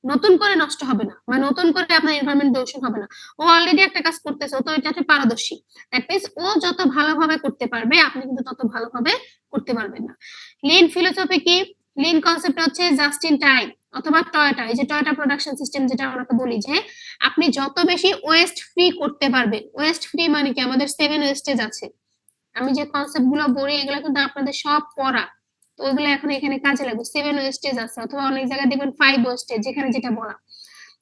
নতুন করে নষ্ট হবে না, বা নতুন করে আপনার এনভায়রনমেন্ট দূষণ হবে না। ও অলরেডি একটা কাজ করতেছে, ও তো এটাতে পারদর্শী। দ্যাট মিন্স ও যত ভালোভাবে করতে পারবে আপনি কিন্তু তত ভালোভাবে করতে পারবেন না। লিন ফিলোসফি কি? লিন কনসেপ্ট হচ্ছে জাস্ট ইন টাইম অথবা টয়োটা, এই যে টয়োটা প্রোডাকশন সিস্টেম যেটা আমরা বলি, যে আপনি যত বেশি ওয়েস্ট ফ্রি করতে পারবেন। ওয়েস্ট ফ্রি মানে কি? আমাদের 7 ওয়েস্টেজ আছে, আমি যে কনসেপ্ট গুলো বলি এগুলো কিন্তু আপনাদের সব পড়া, তো ওইগুলো এখন এখানে কাজে লাগবে। 7 ওয়েস্টেজ আছে, অথবা অনেক জায়গায় দেখবেন 5 ওয়েস্টেজ, যেখানে যেটা বলা।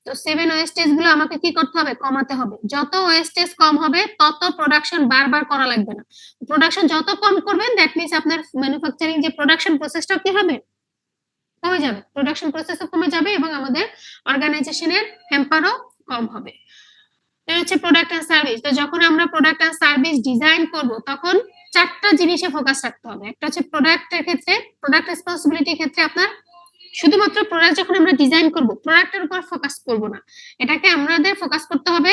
তো 7 ওয়েস্টেজ গুলো আমাকে কি করতে হবে? কমাতে হবে। যত ওয়েস্টেজ কম হবে তত প্রোডাকশন বারবার করা লাগবে না। প্রোডাকশন যত কম করবেন দ্যাট মিন্স আপনার ম্যানুফ্যাকচারিং যে প্রোডাকশন প্রসেসটা কি হবে? কমে যাবে, প্রোডাকশন প্রসেসও কমে যাবে এবং আমাদের অর্গানাইজেশনের হ্যাম্পারও কম হবে। এটা হচ্ছে প্রোডাক্ট এন্ড সার্ভিস। তো যখন আমরা প্রোডাক্ট এন্ড সার্ভিস ডিজাইন করব তখন 4টা জিনিসে ফোকাস রাখতে হবে। একটা হচ্ছে প্রোডাক্টের ক্ষেত্রে, প্রোডাক্ট রেসপন্সিবিলিটির ক্ষেত্রে আপনার শুধুমাত্র প্রোডাক্ট যখন আমরা ডিজাইন করব প্রোডাক্টের উপর ফোকাস করব না, এটাকে আমাদের ফোকাস করতে হবে।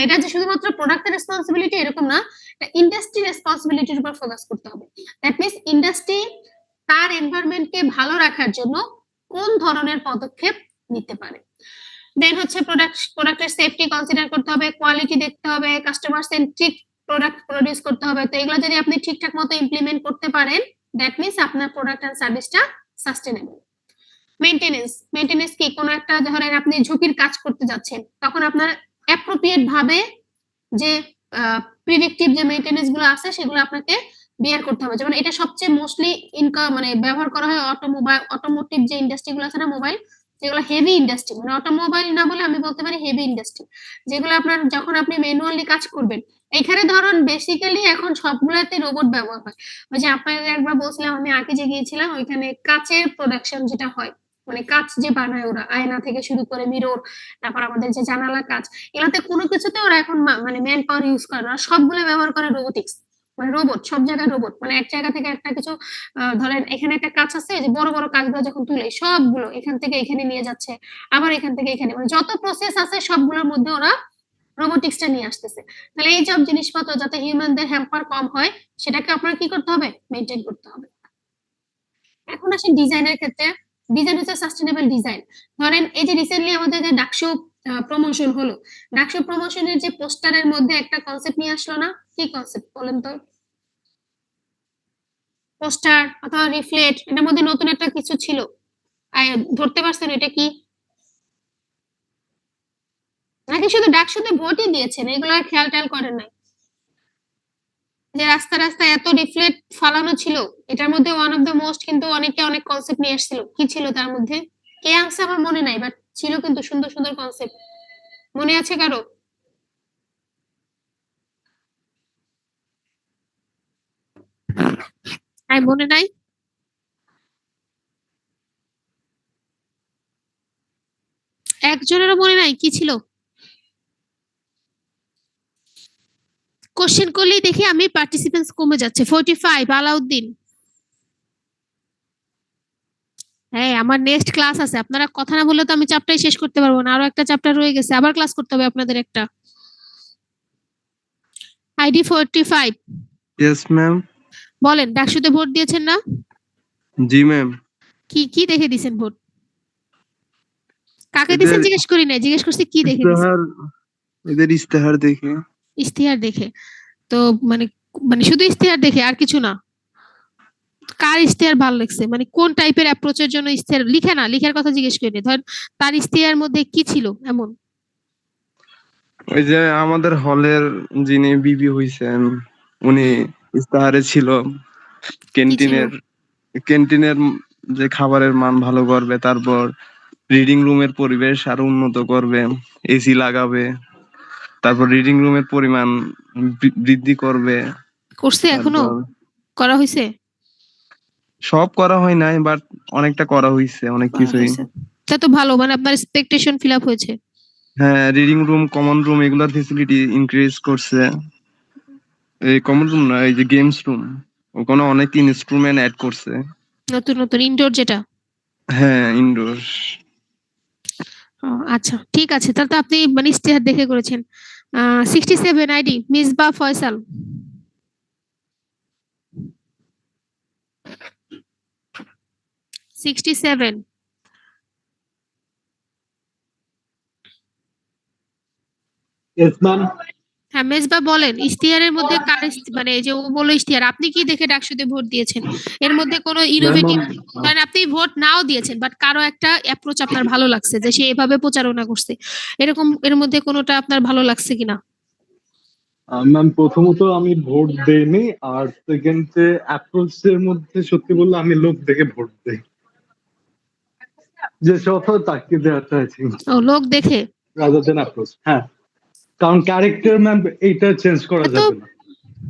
এটা যে শুধুমাত্র প্রোডাক্টের রেসপন্সিবিলিটি এরকম না, এটা ইন্ডাস্ট্রি রেসপন্সিবিলিটির উপর ফোকাস করতে হবে। দ্যাট মিন্স ইন্ডাস্ট্রি তার এনভায়রনমেন্টকে ভালো রাখার জন্য কোন ধরনের পদক্ষেপ নিতে পারে। দেন হচ্ছে প্রোডাক্টের সেফটি কনসিডার করতে হবে, কোয়ালিটি দেখতে হবে, কাস্টমার সেন্ট্রিক প্রোডাক্ট প্রোডিউস করতে হবে। তো এগুলো যদি আপনি ঠিকঠাক মতো ইমপ্লিমেন্ট করতে পারেন দ্যাট মিন্স আপনার প্রোডাক্ট এন্ড সার্ভিসটা সাস্টেনেবল। মেইনটেনেন্স কি? কোনো একটা ধরেন আপনি ঝুঁকির কাজ করতে যাচ্ছেন, তখন আপনার অ্যাপ্রোপ্রিয়েট ভাবে যে প্রিডিক্টিভ যে মেইনটেনেন্স গুলো আছে সেগুলো আপনাকে বিয়ার করতে হবে। যেমন এটা সবচেয়ে মোস্টলি মানে ব্যবহার করা হয় অটোমোটিভ যে ইন্ডাস্ট্রি গুলো আছে না, মোবাইল, যেগুলো হেভি ইন্ডাস্ট্রি, মানে অটোমোবাইল না বলে আমি বলতে পারি হেভি ইন্ডাস্ট্রি, যেগুলো আপনার যখন আপনি ম্যানুয়ালি কাজ করবেন, এখানে ধরুন বেসিক্যালি এখন সবগুলাতে রোবট ব্যবহার হয়। ওই যে আপনাদের একবার বলছিলাম আমি আগে যে গিয়েছিলাম, ওইখানে কাচের প্রোডাকশন যেটা হয়, মানে কাচ যে বানায় ওরা, আয়না থেকে শুরু করে মিরর, তারপর আমাদের যে জানালা কাচ, এগুলোতে কোনো কিছুতে ওরা এখন মানে ম্যান পাওয়ার ইউজ করে না, সবগুলো ব্যবহার করে রোবোটিক্স, মানে রোবট, সব জায়গায় রোবট, মানে এক জায়গা থেকে একটা কিছু ধরেন এখানে একটা কাজ আছে, যে বড় বড় কাজগুলো যখন তুলে সবগুলো এখান থেকে এখানে নিয়ে যাচ্ছে, আবার এখান থেকে এখানে, মানে যত প্রসেস আছে সবগুলোর মধ্যে ওরা রোবোটিক্সটা নিয়ে আসতেছে। তাহলে এই সব জিনিসপত্র যাতে হিউম্যানদের হ্যাম্পার কম হয়, সেটাকে আপনার কি করতে হবে, মেনটেন করতে হবে। এখন আসেন ডিজাইনের ক্ষেত্রে। ডিজাইন হচ্ছে সাস্টেনেবল ডিজাইন। ধরেন এই যে রিসেন্টলি আমাদের যে ডাকসু প্রমোশন হলো, ডাকসু প্রমোশনের যে পোস্টারের মধ্যে একটা কনসেপ্ট নিয়ে আসলো না, কি কনসেপ্ট বলেন তো? পোস্টার অথবা রিফ্লেট, এটার মধ্যে নতুন একটা কিছু ছিল, ধরতে পারছেন এটা কি? নাকি শুধু ডাকসুতে ভোটই দিয়েছেন, এগুলো আর খেয়াল টেয়াল করেন নাই? যে রাস্তা রাস্তায় এত রিফ্লেট ফালানো ছিল, এটার মধ্যে ওয়ান অফ দ্য মোস্ট কিন্তু অনেকে অনেক কনসেপ্ট নিয়ে আসছিল, কি ছিল তার মধ্যে? কে আনছে আমার মনে নাই, বাট ছিল কিন্তু সুন্দর সুন্দর কনসেপ্ট। মনে আছে কারো? মনে নাই? একজনেরও মনে নাই কি ছিল? কোশ্চেন করলেই দেখি আমি পার্টিসিপেন্টস কমে যাচ্ছে। 45 আলাউদ্দিন। হ্যাঁ, আমার নেক্সট ক্লাস আছে, আপনারা কথা না বললে তো আমি চ্যাপ্টারই শেষ করতে পারবো না, আরো একটা চ্যাপ্টার রয়ে গেছে, আবার ক্লাস করতে হবে আপনাদের একটা। আইডি 45। Yes ma'am. বলেন, ডাকসুতে ভোট দিয়েছেন না? জি ম্যাম। কি কি দেখে দিয়েছেন ভোট? কাকে দিয়েছেন জিজ্ঞেস করি নাই, জিজ্ঞেস করছি কি দেখে দিয়েছেন? এদের ইস্তেহার দেখে। ইশতেহার দেখে? তো মানে মানে শুধু ইশতেহার দেখে, আর কিছু না? কার ইশতেহার ভালো লাগছে, মানে কোন টাইপের অ্যাপ্রোচের জন্য ইশতেহার লিখে না, লিখার কথা জিজ্ঞেস করি, ধর তার ইশতেহার মধ্যে কি ছিল এমন? ওই যে আমাদের হলের যিনি বিবি হইছেন, উনি ইস্তেহারে ছিল ক্যান্টিনের যে খাবারের মান ভালো করবে, তারপর রিডিং রুমের পরিবেশ আরো উন্নত করবে, এসি লাগাবে, তারপর রিডিং রুমের পরিমাণ বৃদ্ধি করবে। করছে? এখনো করা হয়েছে? সব করা হয় নাই, বাট অনেকটা করা হইছে, অনেক কিছুই। তা তো ভালো, মানে আপনার এক্সপেকটেশন ফিল আপ হয়েছে। হ্যাঁ, রিডিং রুম, কমন রুম এগুলোর ফেসিলিটি ইনক্রিজ করছে। এই কমন রুম না, এই যে গেমস রুম, ওখানে অনেক ইনস্ট্রুমেন্ট অ্যাড করছে। নতুন নতুন ইনডোর যেটা? হ্যাঁ, ইনডোর। আচ্ছা ঠিক আছে, তাহলে তো আপনি মানে ইশতেহার দেখে করেছেন। 67 আইডি মিসবা ফয়সাল। হ্যাঁ মেজবা বলেন, ইশতেহারের মধ্যে কার মানে যে ও বললো ইশতেহার, আপনি কি দেখে ডাকসুতে ভোট দিয়েছেন? এর মধ্যে কোনো ইনোভেটিভ, কারণ আপনি ভোট নাও দিয়েছেন, বাট কারো একটা অ্যাপ্রোচ আপনার ভালো লাগছে, যে সে এভাবে প্রচারণা করছে, এরকম এর মধ্যে কোনোটা আপনার ভালো লাগছে কিনা? ম্যাম, প্রথমত আমি ভোট দেইনি, আর সেকেন্ড যে অ্যাপ্রোচ এর মধ্যে সত্যি বললে আমি লোক দেখে ভোট দেই, যে সফল তাকে দেওয়া চাইছি ও লোক দেখে রাদার দেন অ্যাপ্রোচ। হ্যাঁ, কারণ ক্যারেক্টার ম্যাম এইটা চেঞ্জ করা যাবে না,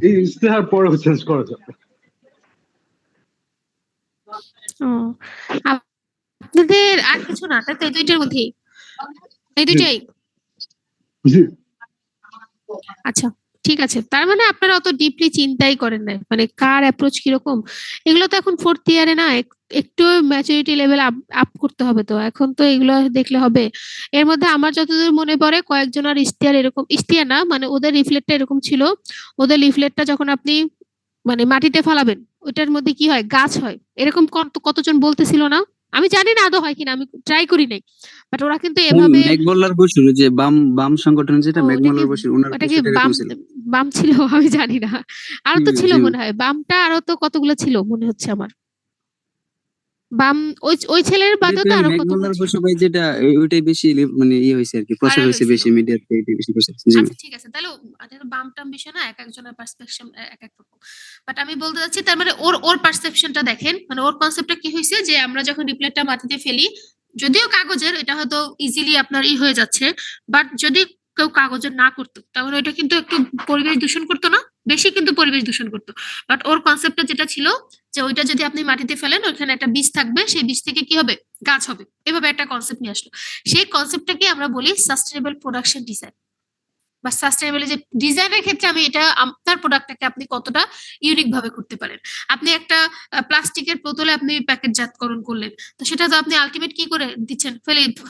এই ইশতেহার পরেও চেঞ্জ করা যাবে। আপনাদের আর কিছু না, তাই তো এই দুইটার মধ্যেই? এই দুইটাই? জি। আচ্ছা ঠিক আছে, তার মানে আপনারা অত ডিপলি চিন্তাই করেন না, মানে কার অ্যাপ্রোচ কিরকম, এগুলো তো এখন 4th ইয়ারে না, একটু ম্যাচুরিটি লেভেল আপ করতে হবে, তো এখন তো এগুলো দেখলে হবে। এর মধ্যে আমার যতদূর মনে পড়ে কয়েকজনের ইশতেহার এরকম, ইশতেহার না মানে ওদের লিফলেটটা এরকম ছিল, ওদের লিফলেটটা যখন আপনি মানে মাটিতে ফালাবেন, ওইটার মধ্যে কি হয়, গাছ হয়, এরকম কতজন বলতেছিল না? আমি জানি না আদৌ হয় কিনা, আমি ট্রাই করি নাই, বাট ওরা কিন্তু এভাবে। মেঘমল্লার বসির যে বাম সংগঠন যেটা, মেঘমল্লার বসির ওনার ওটা কি বাম ছিল? আমি জানি না, আরো তো ছিল মনে হয়, বামটা আরো তো কতগুলো ছিল মনে হচ্ছে আমার। বাম ওই ছেলের বাদেও তো আরো কতগুলো ম্যাকমোলার ছিল। বসু ভাই যেটা ওইটাই বেশি মানে ইয়ে হয়েছে আর কি, প্রচার ভাইরাল হয়েছে হয়েছিল। বেশি মিডিয়াতে, এটাই বেশি প্রচার হয়েছে। জি আচ্ছা ঠিক আছে, তাহলে বাম টাম বিষয় না, এক একজনের পারসেপশন এক এক রকম। বাট আমি বলতে চাচ্ছি তার মানে ওর পারসেপশনটা দেখেন, মানে ওর কনসেপ্টটা কি হয়েছে যে আমরা যখন রিপ্লেটটা মাটিতে ফেলি, যদিও কাগজের, এটা হয়তো ইজিলি আপনার হয়ে যাচ্ছে, বাট যদি কেউ কাগজের না করতো তাহলে এটা কিন্তু একটু পরিবেশ দূষণ করতো না, বেশি কিন্তু পরিবেশ দূষণ করতো। বাট ওর কনসেপ্টটা যেটা ছিল যে ওইটা যদি আপনি মাটিতে ফেলেন ওইখানে একটা বীজ থাকবে, সেই বীজ থেকে কি হবে, গাছ হবে, এভাবে একটা কনসেপ্ট নিয়ে আসলো। সেই কনসেপ্টটাকে আমরা বলি সাস্টেনেবল প্রোডাকশন ডিজাইন বা সাস্টেনেবল যে ডিজাইনের ক্ষেত্রে আমি এটা আপনার প্রোডাক্টটাকে আপনি কতটা ইউনিক ভাবে করতে পারেন। আপনি একটা প্লাস্টিকের বোতলে আপনি প্যাকেটজাতকরণ করলেন, তো সেটা তো আপনি আলটিমেট কি করে দিচ্ছেন,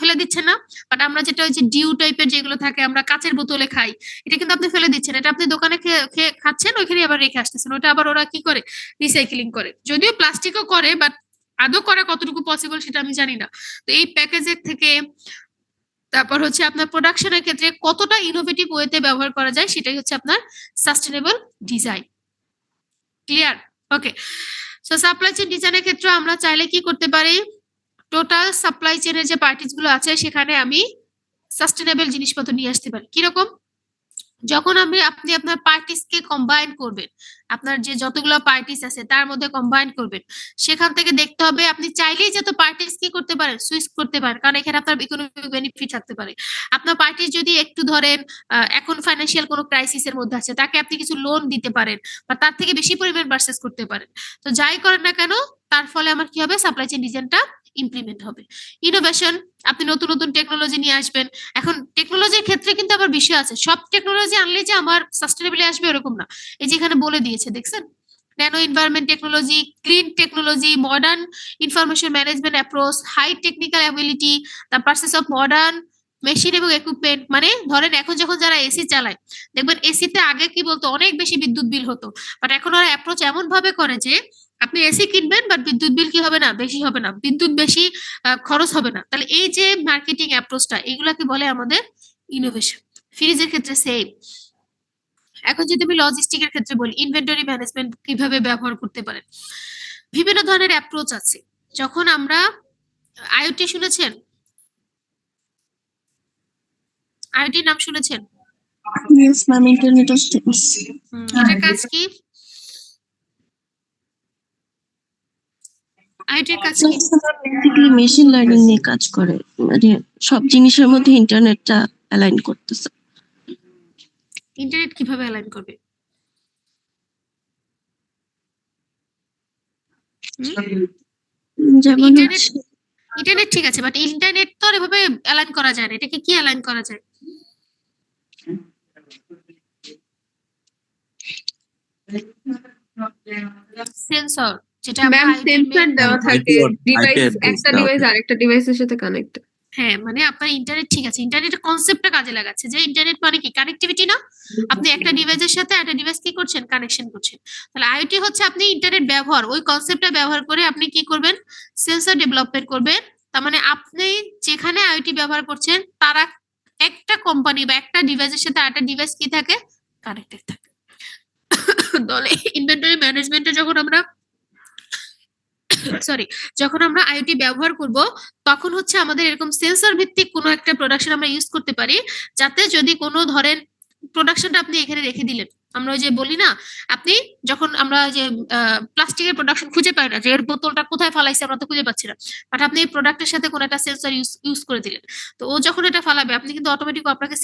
ফেলে দিচ্ছেন না। বাট আমরা যেটা ওই যে ডিউ টাইপের যেগুলো থাকে আমরা কাচের বোতলে খাই, এটা কিন্তু আপনি ফেলে দিচ্ছেন, এটা আপনি দোকানে খেয়ে খাচ্ছেন, ওইখানে আবার রেখে আসতেছেন, ওটা আবার ওরা কি করে, রিসাইক্লিং করে। যদিও প্লাস্টিকও করে, বাট আদৌ করা কতটুকু পসিবল সেটা আমি জানি না। তো এই প্যাকেজের থেকে তারপর হচ্ছে আপনার প্রোডাকশনের ক্ষেত্রে কতটা ইনোভেটিভ ওয়েতে ব্যবহার করা যায়, সেটাই হচ্ছে আপনার সাস্টেনেবল ডিজাইন। ক্লিয়ার? ওকে। সো সাপ্লাই চেইন ডিজাইনের ক্ষেত্রে আমরা চাইলে কি করতে পারি, টোটাল সাপ্লাই চেইনের যে পার্টিস গুলো আছে সেখানে আমি সাস্টেনেবল জিনিসপত্র নিয়ে আসতে পারি। কিরকম, যখন আপনি আপনার পার্টিস কে কম্বাইন করবেন, আপনার যে যতগুলো পার্টিস আছে তার মধ্যে কম্বাইন করবেন, সেখান থেকে দেখতে হবে আপনি চাইলেই যত পার্টিস কি করতে পারেন, সুইচ করতে পারেন, কারণ এখানে আপনার ইকোনমিক বেনিফিট থাকতে পারে। আপনার পার্টিস যদি একটু ধরেন এখন ফাইন্যান্সিয়াল কোনো ক্রাইসিসের মধ্যে আছে, তাকে আপনি কিছু লোন দিতে পারেন বা তার থেকে বেশি পরিমাণ পারচেজ করতে পারেন। তো যাই করেন না কেন, তার ফলে আমার কি হবে, সাপ্লাই চেইন ডিজাইনটা ইমপ্লিমেন্ট হবে। ইনোভেশন, আপনি নতুন নতুন টেকনোলজি নিয়ে আসবেন। এখন টেকনোলজির ক্ষেত্রে কিন্তু আবার বিষয় আছে, সব টেকনোলজি আনলে যে আমার সাস্টেনেবলি আসবে এরকম না। এই যে এখানে বলে দিয়েছে দেখছেন, nano environment technology, clean technology, modern information management approach, high technical ability, the purchase of modern machine এবং ইকুইপমেন্ট। মানে ধরেন এখন যখন যারা এসি চালায়, দেখবেন এসিতে আগে কি বলতো, অনেক বেশি বিদ্যুৎ বিল হতো, বাট এখন ওরা অ্যাপ্রোচ এমন ভাবে করে যে আপনি এসি কিনবেন বাট বিদ্যুৎ বিল কি হবে না, বেশি হবে না, বিদ্যুৎ বেশি খরচ হবে না। তাহলে এই যে মার্কেটিং অ্যাপ্রোচটা, এগুলাকে বলে আমাদের ইনোভেশন। ফ্রিজের ক্ষেত্রে সেম। এখন যদি আমি লজিস্টিকের ক্ষেত্রে বলি, ইনভেন্টরি ম্যানেজমেন্ট কিভাবে ব্যবহার করতে পারেন, বিভিন্ন ধরনের অ্যাপ্রোচ আছে। যখন আমরা আইওটি শুনেছেন, আইওটি নাম শুনেছেন? Yes, ma'am, Internet of Things. এটার কাজ কি, আইওটির কাজ কি? বেসিক্যালি মেশিন লার্নিং নিয়ে কাজ করে, মানে সব জিনিসের মধ্যে ইন্টারনেটটা অ্যালাইন করতেছে। ইন্টারনেট কিভাবে অ্যালাইন করবে? যেমন ইন্টারনেট, হচ্ছে ইন্টারনেট ঠিক আছে, বাট ইন্টারনেট তো আর এভাবে অ্যালাইন করা যায় না। এটাকে কি অ্যালাইন করা যায়? সেন্সর, যেটা আমরা ম্যাম IoT এর সেন্সর দেওয়া থাকে, ডিভাইস একটা ডিভাইস আরেকটা ডিভাইসের সাথে কানেক্ট। হ্যাঁ, মানে আপনার ইন্টারনেট ঠিক আছে, ইন্টারনেটের কনসেপ্টটা কাজে লাগাচ্ছে, যে ইন্টারনেট মানে কি, কানেক্টিভিটি না? আপনি একটা ডিভাইসের সাথে একটা ডিভাইস কি করছেন, কানেকশন করছেন। তাহলে আইওটি হচ্ছে আপনি ইন্টারনেট ব্যবহার, ওই কনসেপ্টটা ব্যবহার করে আপনি কি করবেন, সেন্সর ডেভেলপমেন্ট করবেন। তার মানে আপনি যেখানে আইওটি ব্যবহার করছেন তারা একটা কোম্পানি বা একটা ডিভাইসের সাথে আরেকটা ডিভাইস কি থাকে, কানেক্টেড থাকে। দলে ইনভেন্টরি ম্যানেজমেন্টে যখন আমরা আইওটি ব্যবহার করব, তখন হচ্ছে আমাদের এরকম সেন্সর ভিত্তিক কোনো একটা প্রোডাকশন আমরা ইউজ করতে পারি, যাতে যদি কোনো ধরেন প্রোডাকশনটা আপনি এখানে রেখে দিলেন, আমরা ওই যে বলি না, আপনি যখন আমরা যে প্লাস্টিকের প্রোডাকশন খুঁজে পাই না, যে এর বোতলটা কোথায় ফালাইছে আমরা তো খুঁজে পাচ্ছি না, বাট আপনি এই প্রোডাক্টের সাথে কোনো একটা সেন্সর ইউজ করে দিলেন, তো ও যখন এটা ফালাবে আপনি কিন্তু অটোমেটিক আপনাকে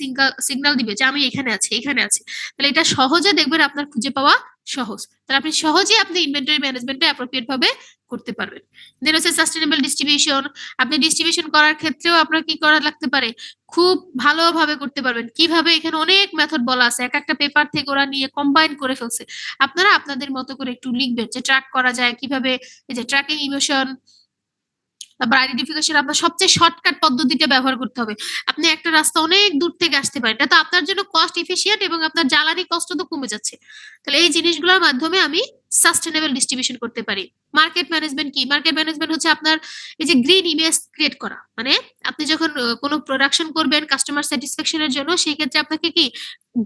সিগন্যাল দিবে যে আমি এখানে আছি, এখানে আছি। তাহলে এটা সহজে দেখবেন আপনার খুঁজে পাওয়া সহজ, তাহলে আপনি সহজেই আপনি ইনভেন্টরি ম্যানেজমেন্টটা অ্যাপ্রোপ্রিয়েট ভাবে করতে পারবেন। দেন হচ্ছে সাস্টেনেবল ডিস্ট্রিবিউশন। আপনি ডিস্ট্রিবিউশন করার ক্ষেত্রেও আপনার কি করা লাগতে পারে, খুব ভালোভাবে করতে পারবেন। কিভাবে, এখানে অনেক মেথড বলা আছে, এক একটা পেপার থেকে ওরা নিয়ে কম্বাইন করে ফেলছে। আপনারা আপনাদের মতো করে একটু লিখবেন যে ট্র্যাক করা যায় কিভাবে, এই যে ট্র্যাকিং ইমোশন, তারপর আইডেন্টিফিকেশন। আপনার সবচেয়ে শর্টকাট পদ্ধতিটা ব্যবহার করতে হবে। আপনি একটা রাস্তা অনেক দূর থেকে আসতে পারেন, এটা তো আপনার জন্য কস্ট এফিশিয়েন্ট এবং আপনার জ্বালানি কষ্ট তো কমে যাচ্ছে। তাহলে এই জিনিসগুলোর মাধ্যমে আমি সাস্টেনেবল ডিস্ট্রিবিউশন করতে পারি। মার্কেট ম্যানেজমেন্ট কি? মার্কেট ম্যানেজমেন্ট হচ্ছে আপনার এই যে গ্রিন ইমেজ ক্রিয়েট করা, মানে আপনি যখন কোনো প্রোডাকশন করবেন কাস্টমার স্যাটিসফ্যাকশনের জন্য, সেই ক্ষেত্রে আপনাকে কি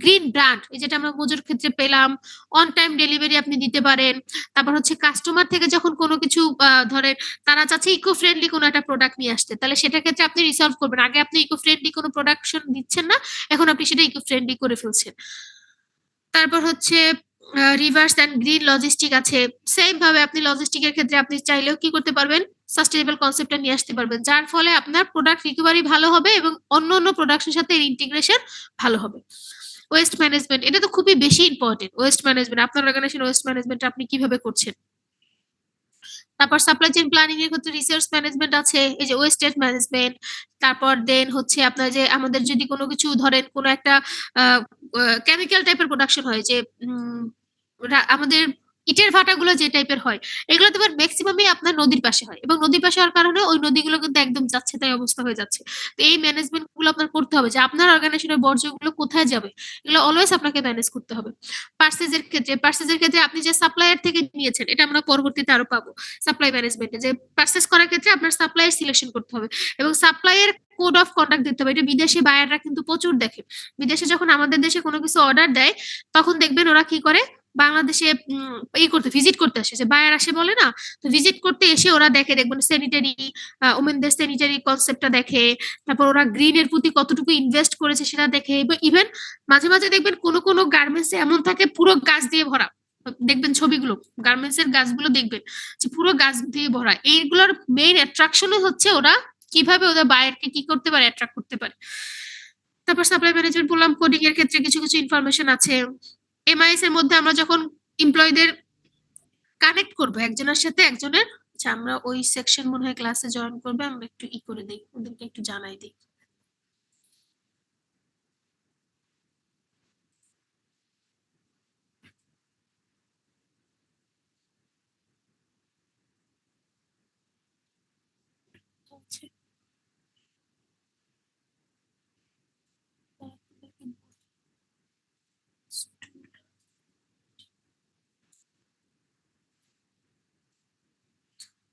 গ্রিন ব্র্যান্ড, এই যেটা আমরা মজুর ক্ষেত্রে পেলাম, অন টাইম ডেলিভারি আপনি দিতে পারেন। তারপর হচ্ছে কাস্টমার থেকে যখন কোনো কিছু ধরেন তারা চাচ্ছে ইকো ফ্রেন্ডলি কোনো একটা প্রোডাক্ট নিয়ে আসতে, তাহলে সেটার ক্ষেত্রে আপনি রিসলভ করবেন। আগে আপনি ইকো ফ্রেন্ডলি কোনো প্রোডাকশন দিচ্ছেন না, এখন আপনি সেটা ইকো ফ্রেন্ডলি করে ফেলছেন। তারপর হচ্ছে রিভার্স অ্যান্ড গ্রিন লজিস্টিক আছে। সেম ভাবে আপনি লজিস্টিকের ক্ষেত্রে আপনি চাইলেও কি করতে পারবেন, সাস্টেনেবল কনসেপ্টটা নিয়ে আসতে পারবেন, যার ফলে আপনার প্রোডাক্ট রিকভারি ভালো হবে এবং অন্য অন্য প্রোডাক্টের সাথে ইন্টিগ্রেশন ভালো হবে। ওয়েস্ট ম্যানেজমেন্ট, এটা তো খুবই বেশি ইম্পর্টেন্ট। ওয়েস্ট ম্যানেজমেন্ট, আপনার অর্গানাইজেশন ওয়েস্ট ম্যানেজমেন্ট আপনি কিভাবে করছেন। তারপর সাপ্লাই চেইন প্ল্যানিং এর ক্ষেত্রে রিসোর্স ম্যানেজমেন্ট আছে, এই যে ওয়েস্টেজ ম্যানেজমেন্ট। তারপর দেন হচ্ছে আপনার যে আমাদের যদি কোনো কিছু ধরেন কোনো একটা কেমিক্যাল টাইপের প্রোডাকশন হয়, যে আমাদের ইটের ভাটাগুলো যে টাইপের হয়, এগুলো তো ম্যাক্সিমামই আপনার নদীর পাশে হয়, এবং নদীর পাশে হওয়ার কারণে ওই নদীগুলো কিন্তু একদম যাচ্ছে তাই অবস্থা হয়ে যাচ্ছে। তো এই ম্যানেজমেন্ট গুলো আপনার করতে হবে, যে আপনার অর্গানাইজেশনের বর্জ্যগুলো কোথায় যাবে, এগুলো অলওয়েজ আপনাকে ম্যানেজ করতে হবে। পার্সেজের ক্ষেত্রে আপনি যে সাপ্লায়ার থেকে নিয়েছেন, এটা আমরা পরবর্তীতে আরো পাবো সাপ্লাই ম্যানেজমেন্টে, যে পার্সেস করার ক্ষেত্রে আপনার সাপ্লায়ার সিলেকশন করতে হবে এবং সাপ্লাইয়ের কোড অফ কন্ডাক্ট দিতে হবে। এটা বিদেশি বায়াররা কিন্তু প্রচুর দেখে। বিদেশে যখন আমাদের দেশে কোনো কিছু অর্ডার দেয়, তখন দেখবেন ওরা কি করে, বাংলাদেশে ভিজিট করতে আসে, যে বায়ার আসে বলে না, তো ভিজিট করতে এসে ওরা দেখে, দেখবেন স্যানিটারি, ওমেনদের স্যানিটারি কনসেপ্টটা দেখে, তারপর ওরা গ্রিন এর প্রতি কতটুকু ইনভেস্ট করেছে সেটা দেখে। ইভেন মাঝে মাঝে দেখবেন কোনো কোনো গার্মেন্টস এমন থাকে পুরো গাছ দিয়ে ভরা, দেখবেন ছবিগুলো, গার্মেন্টস এর গাছগুলো দেখবেন যে পুরো গাছ দিয়ে ভরা। এইগুলোর মেইন অ্যাট্রাকশনই হচ্ছে ওরা কিভাবে ওদের বায়ারকে কি করতে পারে, অ্যাট্রাক্ট করতে পারে। তারপর সাপ্লাই ম্যানেজমেন্ট বললাম, কোডিং এর ক্ষেত্রে কিছু কিছু ইনফরমেশন আছে। এমআইএস এর মধ্যে আমরা যখন এমপ্লয়ীদের কানেক্ট করবো একজনের সাথে একজনের, আচ্ছা আমরা ওই সেকশন মনে হয় ক্লাসে জয়েন করবে, আমরা একটু করে দিই, ওদেরকে একটু জানাই দিই।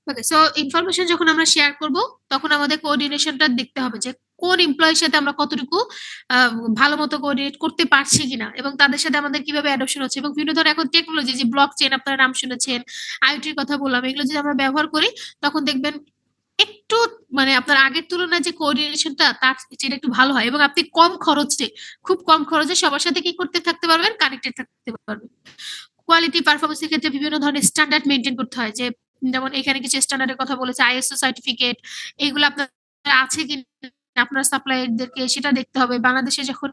ওকে, সো ইনফরমেশন যখন আমরা শেয়ার করব, তখন আমাদের কোঅর্ডিনেশনটা দেখতে হবে, যে কোন এমপ্লয়ির সাথে আমরা কতটুকু ভালো মতো কোঅর্ডিনেট করতে পারছি কিনা, এবং তাদের সাথে আমাদের কিভাবে অ্যাডপশন হচ্ছে। এবং বিভিন্ন ধরনের এখন টেকনোলজি, যে ব্লক চেইন আপনারা নাম শুনেছেন, আইওটির কথা বললাম, এগুলো যদি আমরা ব্যবহার করি, তখন দেখবেন একটু মানে আপনার আগের তুলনায় যে কোঅর্ডিনেশনটা তার সেটা একটু ভালো হয়, এবং আপনি খুব কম খরচে সবার সাথে কি করতে থাকতে পারবেন, কানেক্টেড থাকতে পারবেন। কোয়ালিটি পারফরমেন্সের ক্ষেত্রে বিভিন্ন ধরনের স্ট্যান্ডার্ড মেনটেন করতে হয়, যে যেমন এখানে কিছু স্ট্যান্ডার্ডের কথা বলেছে, আইএসও সার্টিফিকেট, এগুলো আপনার আছে কিনা আপনার সাপ্লায়ারদেরকে সেটা দেখতে হবে। বাংলাদেশে যখন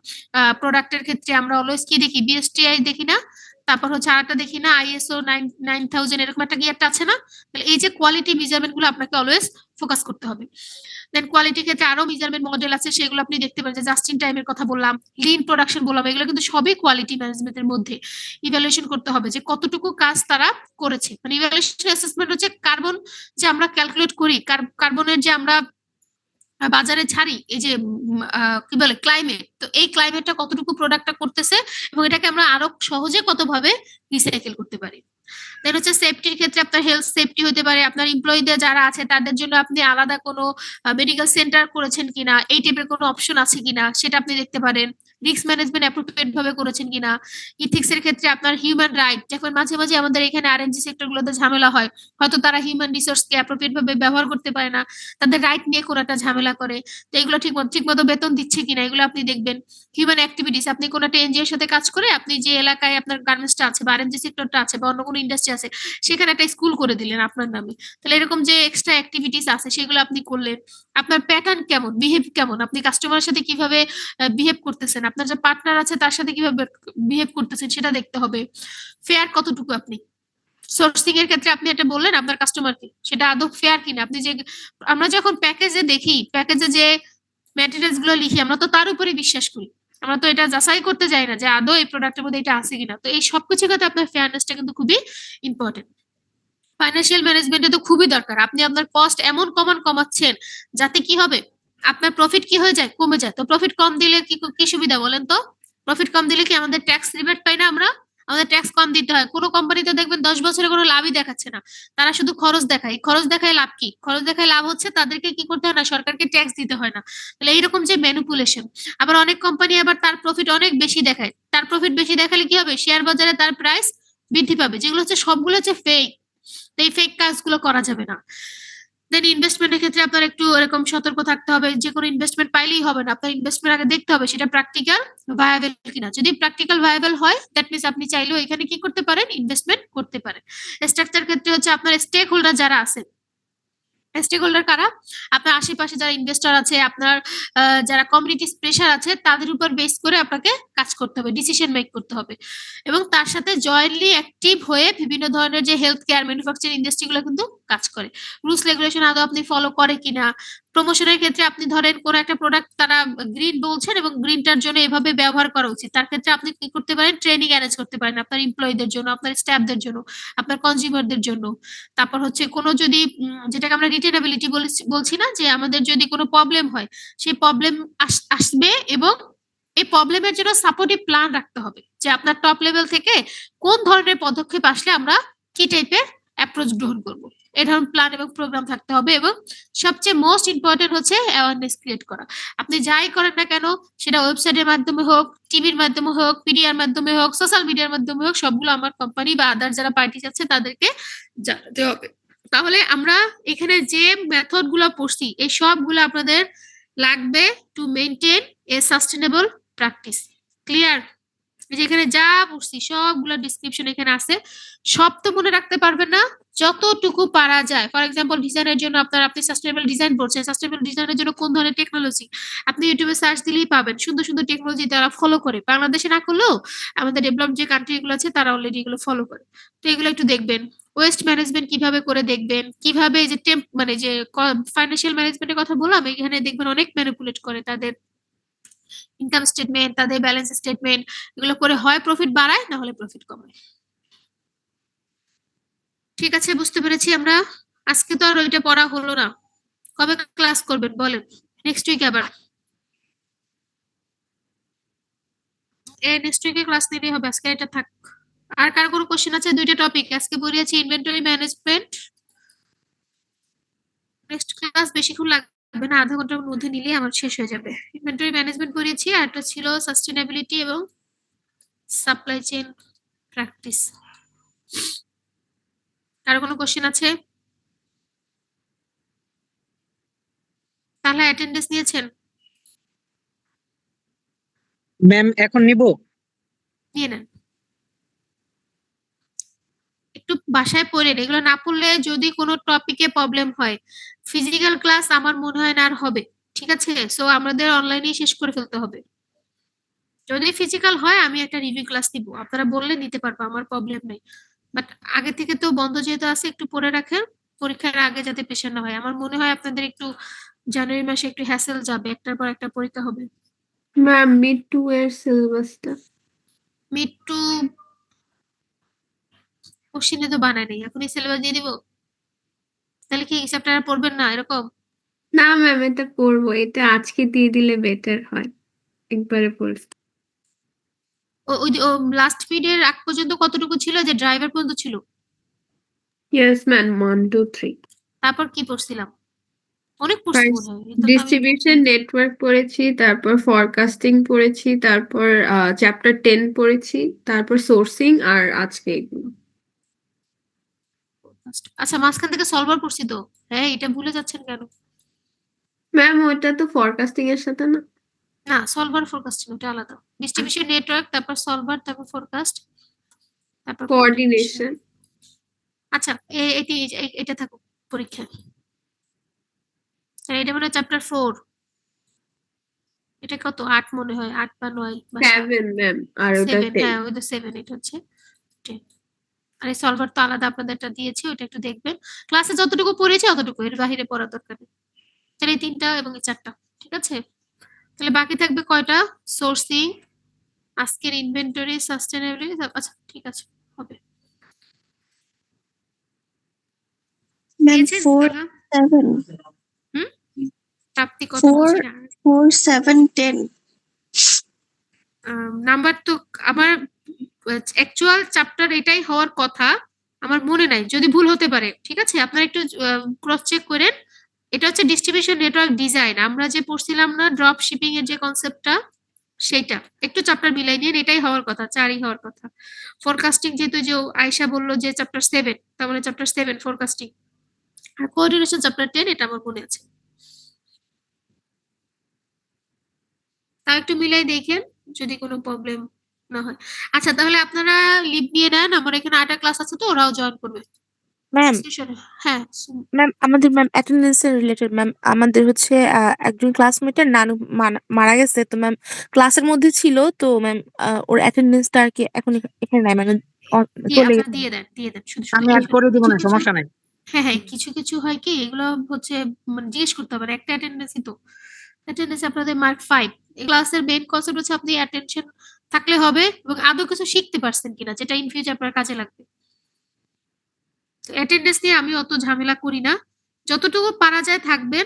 প্রোডাক্টের ক্ষেত্রে আমরা অলওয়েজ কি দেখি, বিএসটিআই দেখি না, তারপর হচ্ছে আরেকটা দেখি না, আইএসও 9000 এরকম একটা গিয়ারটা আছে না। তাহলে এই যে কোয়ালিটি মেজারমেন্ট গুলো আপনাকে অলওয়েজ ফোকাস করতে হবে। দেন কোয়ালিটির ক্ষেত্রে আরো মেজারমেন্ট মডেল আছে, সেগুলো আপনি দেখতে পারেন, যে জাস্ট ইন টাইমের কথা বললাম, লিন প্রোডাকশন বললাম, এগুলো কিন্তু সবই কোয়ালিটি ম্যানেজমেন্টের মধ্যে। ইভ্যালুয়েশন করতে হবে যে কতটুকু কাজ তারা করেছে, মানে ইভ্যালুয়েশন অ্যাসেসমেন্ট হচ্ছে কার্বন যে আমরা ক্যালকুলেট করি, কার্বনের যে আমরা বাজারে ছাড়ি, এই যে কি বলে ক্লাইমেট, তো এই ক্লাইমেটটা কতটুকু প্রোডাক্টটা করতেছে, এবং এটাকে আমরা আরো সহজে কতভাবে রিসাইকেল করতে পারি। দেন হচ্ছে সেফটির ক্ষেত্রে আপনার হেলথ সেফটি হতে পারে, আপনার এমপ্লয়ীদের যারা আছে তাদের জন্য আপনি আলাদা কোনো মেডিকেল সেন্টার করেছেন কিনা, এই টাইপের কোনো অপশন আছে কিনা সেটা আপনি দেখতে পারেন। রিস্ক ম্যানেজমেন্ট অ্যাপ্রোপ্রিয়েট ভাবে করেছেন কিনা। ইথিক্স এর ক্ষেত্রে আপনার হিউম্যান রাইট, যখন মাঝে মাঝে আমাদের এখানে আরএনজি সেক্টর গুলোতে ঝামেলা হয়, হয়তো তারা হিউম্যান রিসোর্স কে অ্যাপ্রোপ্রিয়েট ভাবে ব্যবহার করতে পারে না, তাদের রাইট নিয়ে কোনো একটা ঝামেলা করে, তো এগুলো ঠিক মতো বেতন দিচ্ছে কিনা এগুলো আপনি দেখবেন। হিউম্যান অ্যাক্টিভিটিস, আপনি কোনো একটা এনজিওর সাথে কাজ করে আপনি যে এলাকায় আপনার গার্মেন্টসটা আছে বা আরএনজি সেক্টরটা আছে বা অন্য কোনো ইন্ডাস্ট্রি আছে, সেখানে একটা স্কুল করে দিলেন আপনার নামে, তাহলে এরকম যে এক্সট্রা অ্যাক্টিভিটিস আছে সেগুলো আপনি করলেন। আপনার প্যাটার্ন কেমন, বিহেভ কেমন, আপনি কাস্টমারের সাথে কিভাবে বিহেভ করতেছেন, আপনার যে পার্টনার আছে তার সাথে কিভাবে বিহেভ করতেছেন সেটা দেখতে হবে। ফেয়ার কতটুকু আপনি, সোর্সিং এর ক্ষেত্রে আপনি এটা বললেন আপনার কাস্টমারকে, সেটা আদৌ ফেয়ার কিনা। আপনি যে আমরা যখন প্যাকেজে দেখি, প্যাকেজে যে ম্যাটেরিয়ালস গুলো লিখি, আমরা তো তার উপরে বিশ্বাস করি, আমরা তো এটা যাচাই করতে যাই না যে আদৌ এই প্রোডাক্টের মধ্যে এটা আছে কিনা। তো এই সবকিছু ক্ষেত্রে আপনার ফেয়ারনেসটা কিন্তু খুবই ইম্পর্টেন্ট। ফাইন্যান্সিয়াল ম্যানেজমেন্টে তো খুবই দরকার, আপনি আপনার কস্ট এমন কমাচ্ছেন যাতে কি হবে, আপনার প্রফিট কি হয়ে যায়, কমে যায়। তো প্রফিট কম দিলে কি সুবিধা বলেন তো, প্রফিট কম দিলে কি আমাদের ট্যাক্স রিবেট পাই না আমরা, আমাদের ট্যাক্স কম দিতে হয়। কোনো কোম্পানি তো দেখবেন 10 বছরে কোনো লাভই দেখাচ্ছে না। তারা শুধু খরচ দেখায়। খরচ দেখায় লাভ কি? খরচ দেখায় লাভ হচ্ছে তাদেরকে কি করতে হয় না, সরকারকে ট্যাক্স দিতে হয় না। তাহলে এইরকম যে ম্যানিপুলেশন। আবার অনেক কোম্পানি আবার তার প্রফিট অনেক বেশি দেখায়। তার প্রফিট বেশি দেখালে কি হবে? শেয়ার বাজারে তার প্রাইস বৃদ্ধি পাবে। যেগুলো হচ্ছে সবগুলো হচ্ছে ফেক। তো এই ফেক কাজগুলো করা যাবে না। দেন ইনভেস্টমেন্টের ক্ষেত্রে আপনার একটু এরকম সতর্ক থাকতে হবে। যে কোনো ইনভেস্টমেন্ট পাইলেই হবে না। আপনার ইনভেস্টমেন্ট আগে দেখতে হবে সেটা প্র্যাকটিক্যাল ভায়াবল কিনা। যদি প্র্যাকটিক্যাল ভায়াবল হয় দ্যাট মিনস আপনি চাইলেও এখানে কি করতে পারেন, ইনভেস্টমেন্ট করতে পারেন। স্ট্রাকচার ক্ষেত্রে হচ্ছে আপনার স্টেক হোল্ডার যারা আছে, স্টেক হোল্ডার কারা? আপনার আশেপাশে যারা ইনভেস্টর আছে, আপনার যারা কমিউনিটি প্রেশার আছে, তাদের উপর বেস করে আপনাকে কাজ করতে হবে, ডিসিশন মেক করতে হবে। এবং তার সাথে জয়েন্টলি অ্যাক্টিভ হয়ে বিভিন্ন ধরনের যে হেলথ কেয়ার, ম্যানুফ্যাকচারিং ইন্ডাস্ট্রি গুলো কিন্তু কাজ করে। রুলস রেগুলেশন আদৌ আপনি ফলো করে কিনা। প্রমোশনের ক্ষেত্রে আপনি ধরেন কোন একটা প্রোডাক্ট তারা গ্রিন বলছেন এবং গ্রিনটার জন্য এভাবে ব্যবহার করা উচিত, তার ক্ষেত্রে আপনি কি করতে পারেন, ট্রেনিং অ্যারেঞ্জ করতে পারেন আপনার এমপ্লয়ীদের জন্য, আপনার স্টাফদের জন্য, আপনার কনজিউমারদের জন্য। তারপর হচ্ছে কোনো যদি যেটাকে আমরা রিটেনেবিলিটি বলছি না, যে আমাদের যদি কোনো প্রবলেম হয়, সেই প্রবলেম আসবে এবং এই প্রবলেমের জন্য সাপোর্টিভ প্ল্যান রাখতে হবে, যে আপনার টপ লেভেল থেকে কোন ধরনের পদক্ষেপ আসলে আমরা কি টাইপের অ্যাপ্রোচ গ্রহণ করব। এই ধরনের প্ল্যান এবং প্রোগ্রাম থাকতে হবে। এবং সবচেয়ে মোস্ট ইম্পর্টেন্ট হচ্ছে অ্যাওয়ারনেস ক্রিয়েট করা। আপনি যাই করেন না কেন, সেটা ওয়েবসাইটের মাধ্যমে হোক, টিভির মাধ্যমে হোক, পিডিআর মাধ্যমে হোক, সোশ্যাল মিডিয়ার মাধ্যমে হোক, সবগুলো আমার কোম্পানি বা আদার যারা পার্টিস আছে তাদেরকে জানাতে হবে। তাহলে আমরা এখানে যে মেথড গুলো পড়ছি, এই সবগুলো আপনাদের লাগবে to maintain a sustainable practice. Clear? যেখানে যা পড়ছি সবগুলো ডিসক্রিপশন এখানে আছে। সব তো মনে রাখতে পারবেন না, যতটুকু পারা যায়। ফর এক্সাম্পল ডিজাইনের জন্য আপনি সাস্টেনেবল ডিজাইন পড়ছেন, সাস্টেনেবল ডিজাইনের জন্য কোন ধরনের টেকনোলজি, আপনি ইউটিউবে সার্চ দিলেই পাবেন। সুন্দর সুন্দর টেকনোলজি তারা ফলো করে, বাংলাদেশে না করলেও আমাদের ডেভেলপ যে কান্ট্রি গুলো আছে তারা অলরেডি এগুলো ফলো করে। তো এগুলো একটু দেখবেন। ওয়েস্ট ম্যানেজমেন্ট কিভাবে করে দেখবেন, কিভাবে যে মানে যে ফাইন্যান্সিয়াল ম্যানেজমেন্টের কথা বললাম, এখানে দেখবেন অনেক ম্যানিপুলেট করে তাদের ইনকাম স্টেটমেন্ট, তাদের ব্যালেন্স স্টেটমেন্ট, এগুলো করে হয় প্রফিট বাড়ায়, না হলে প্রফিট কমায়। ঠিক আছে, বুঝতে পেরেছি আমরা। আজকে তো আর ওইটা পড়া হলো না। কবে ক্লাস করবেন বলেন? নেক্সট উইক আবার? নেক্সট উইকে ক্লাস নিলেই হবে, আজকে এটা থাক। আর কার কোনো কোশ্চেন আছে? দুইটা টপিক আজকে পড়িয়েছি, ইনভেন্টরি ম্যানেজমেন্ট। নেক্সট ক্লাস বেশিক্ষণ লাগবে না, আধা ঘন্টার মধ্যে নিলেই আমার শেষ হয়ে যাবে। ইনভেন্টরি ম্যানেজমেন্ট পড়িয়েছি, আর একটা ছিল সাস্টেনেবিলিটি এবং সাপ্লাই চেইন প্র্যাকটিস। কারো কোনো কোশ্চেন আছে? তাহলে অ্যাটেন্ডেন্স নিয়েছেন? ম্যাম এখন নিব? নিয়ে নেন। একটু বাসায় পড়েন, এগুলো না পড়লে যদি কোনো টপিকে প্রবলেম হয়, ফিজিক্যাল ক্লাস আমার মনে হয় না আর হবে। ঠিক আছে, সো আমাদের অনলাইনেই শেষ করে ফেলতে হবে। যদি ফিজিক্যাল হয় আমি একটা রিভিউ ক্লাস দিব, আপনারা বললে নিতে পারবো, আমার প্রবলেম নেই। বাট আগে থেকে তো বন্ধ যেহেতু আছে, একটু পড়ে রাখেন, পরীক্ষার আগে যাতে প্রেশার না হয়। আমার মনে হয় আপনাদের একটু জানুয়ারি মাসে একটু হ্যাসেল যাবে, একটার পর একটা পরীক্ষা হবে। ম্যাম মিড টু এর সিলেবাসটা মিড টু কোশ্চেনে তো বানায় নেই, এখনই সিলেবাস দিয়ে দিব? তাহলে কি চ্যাপ্টার পড়বেন না এরকম? না ম্যাম, এটা পড়বো, এটা আজকে দিয়ে দিলে বেটার হয়, একবারে পড়ছি। ওই লাস্ট পিরিয়ড আগ পর্যন্ত কতটুকু ছিল, যে ড্রাইভার পর্যন্ত ছিল? Yes ma'am, 1 2 3। তারপর কি পড়ছিলাম? অনেক পড়ছি মনে হয়, এটা তো আমি ডিস্ট্রিবিউশন নেটওয়ার্ক পড়েছি, তারপর ফরকাস্টিং পড়েছি, তারপর চ্যাপ্টার 10 পড়েছি, তারপর সোর্সিং, আর আজকে এগুলো। আচ্ছা, মাঝখান থেকে সলভার করছি তো। হ্যাঁ, এটা ভুলে যাচ্ছেন কেন? ম্যাম ওটা তো ফরকাস্টিং এর সাথে না? না, সলভার ফোরকাস্টিং ওটা আলাদা। ডিস্ট্রিবিউশন নেটওয়ার্ক, তারপর সলভার, তারপর ফোরকাস্ট, তারপর কোঅর্ডিনেশন। আচ্ছা, এটা থাকুক পরীক্ষা। আর এটা মনে হয় চ্যাপ্টার 4। এটা কত 8 মনে হয়, 8 বা 9 বা 7 ম্যাম, আর ওটা 7। 10। হ্যাঁ, ওই তো 7, এটা হচ্ছে 10। আর এই সলভার তো আলাদা আপনাদেরটা দিয়েছি, ওটা একটু দেখবেন। ক্লাসে যতটুকু পড়েছি অতটুকু, এর বাইরে পড়া দরকার নেই। তাহলে এই 3টা এবং এই 4টা, ঠিক আছে? তাহলে বাকি থাকবে কয়টা? সোর্সিং, আজকের ইনভেন্টরি, সাস্টেনেবিলিটি। আচ্ছা ঠিক আছে, হবে। ম্যাম দিয়েছেন 4 তাহলে? 7 হুম, প্রাপ্তি কত 4 বলছি না? 4 7 10 নাম্বার তো আমার অ্যাকচুয়াল চ্যাপ্টার এটাই হওয়ার কথা, আমার মনে নাই, যদি ভুল হতে পারে। ঠিক আছে, আপনারা একটু ক্রস চেক করেন। এটা হচ্ছে ডিস্ট্রিবিউশন নেটওয়ার্ক ডিজাইন, আমরা যে পড়ছিলাম না ড্রপ শিপিং এর যে কনসেপ্টটা, সেইটা একটু চ্যাপ্টার মিলাই নিন, এটাই হওয়ার কথা, 4ই হওয়ার কথা। ফোরকাস্টিং যেহেতু যে আয়শা বললো যে চ্যাপ্টার 7, তার মানে চ্যাপ্টার 7 ফোরকাস্টিং, আর কোঅর্ডিনেশন চ্যাপ্টার 10, এটা আমার মনে আছে। তা একটু মিলাই দেখেন যদি কোনো প্রবলেম না হয়। আচ্ছা, তাহলে আপনারা লিভ নিয়ে নেন, আমার এখানে 8টা ক্লাস আছে, তো ওরাও জয়েন করবে ম্যাম সেশনে। হ্যাঁ, ম্যাম আমাদের ম্যাম অ্যাটেন্ডেন্স এর রিলেটেড ম্যাম, আমাদের হচ্ছে একজন ক্লাসমেটের নানু মারা গেছে, তো ম্যাম ক্লাসের মধ্যে ছিল, তো ম্যাম ওর অ্যাটেন্ডেন্সটা আর কি এখন এখানে নাই, মানে চলে আপনারা গেছে। দিয়ে দেন, দিয়ে দেন, শুধু আমি শুধু অ্যাড করে দিব না, কিছু সমস্যা নাই। হ্যাঁ হ্যাঁ, কিছু কিছু হয় কি, এগুলো হচ্ছে মানে জিজ্ঞেস করতে হবে, একটা অ্যাটেন্ডেন্সই তো, অ্যাটেন্ডেন্সে আপনাদের মার্ক 5। এই ক্লাসের মেইন কনসেপ্ট হচ্ছে আপনি অ্যাটেনশন থাকলে হবে এবং আদৌ কিছু শিখতে পারছেন কিনা, যেটা ইন ফিউচার আপনার কাজে লাগবে। অ্যাটেন্ডেন্স নিয়ে আমি অত ঝামেলা করি না, যতটুকু পারা যায় থাকবেন,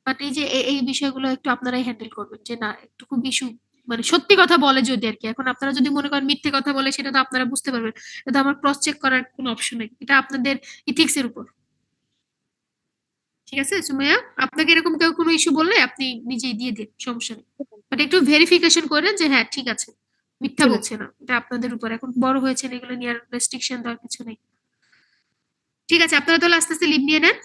বাট এই যে এই বিষয়গুলো একটু আপনারাই হ্যান্ডেল করবেন, যে না একটু খুব ইস্যু, মানে সত্যি কথা বলে যদি আর কি। এখন আপনারা যদি মনে করেন মিথ্যে কথা বলে, সেটা তো আপনারা বুঝতে পারবেন, এটা তো আমার ক্রস চেক করার কোনো অপশন নেই, এটা আপনাদের ইথিক্স এর উপর। ঠিক আছে সুমাইয়া, আপনাকে এরকম কেউ কোনো ইস্যু বললে আপনি নিজেই দিয়ে দিন, সমস্যা নেই, বাট একটু ভেরিফিকেশন করেন যে হ্যাঁ ঠিক আছে, মিথ্যা বলছে না, এটা আপনাদের উপর, এখন বড় হয়েছেন, এগুলো নিয়ে রেস্ট্রিকশন দেওয়ার কিছু নেই। ঠিক আছে, আপনারা তাহলে আস্তে আস্তে লিভ নিয়ে নেন।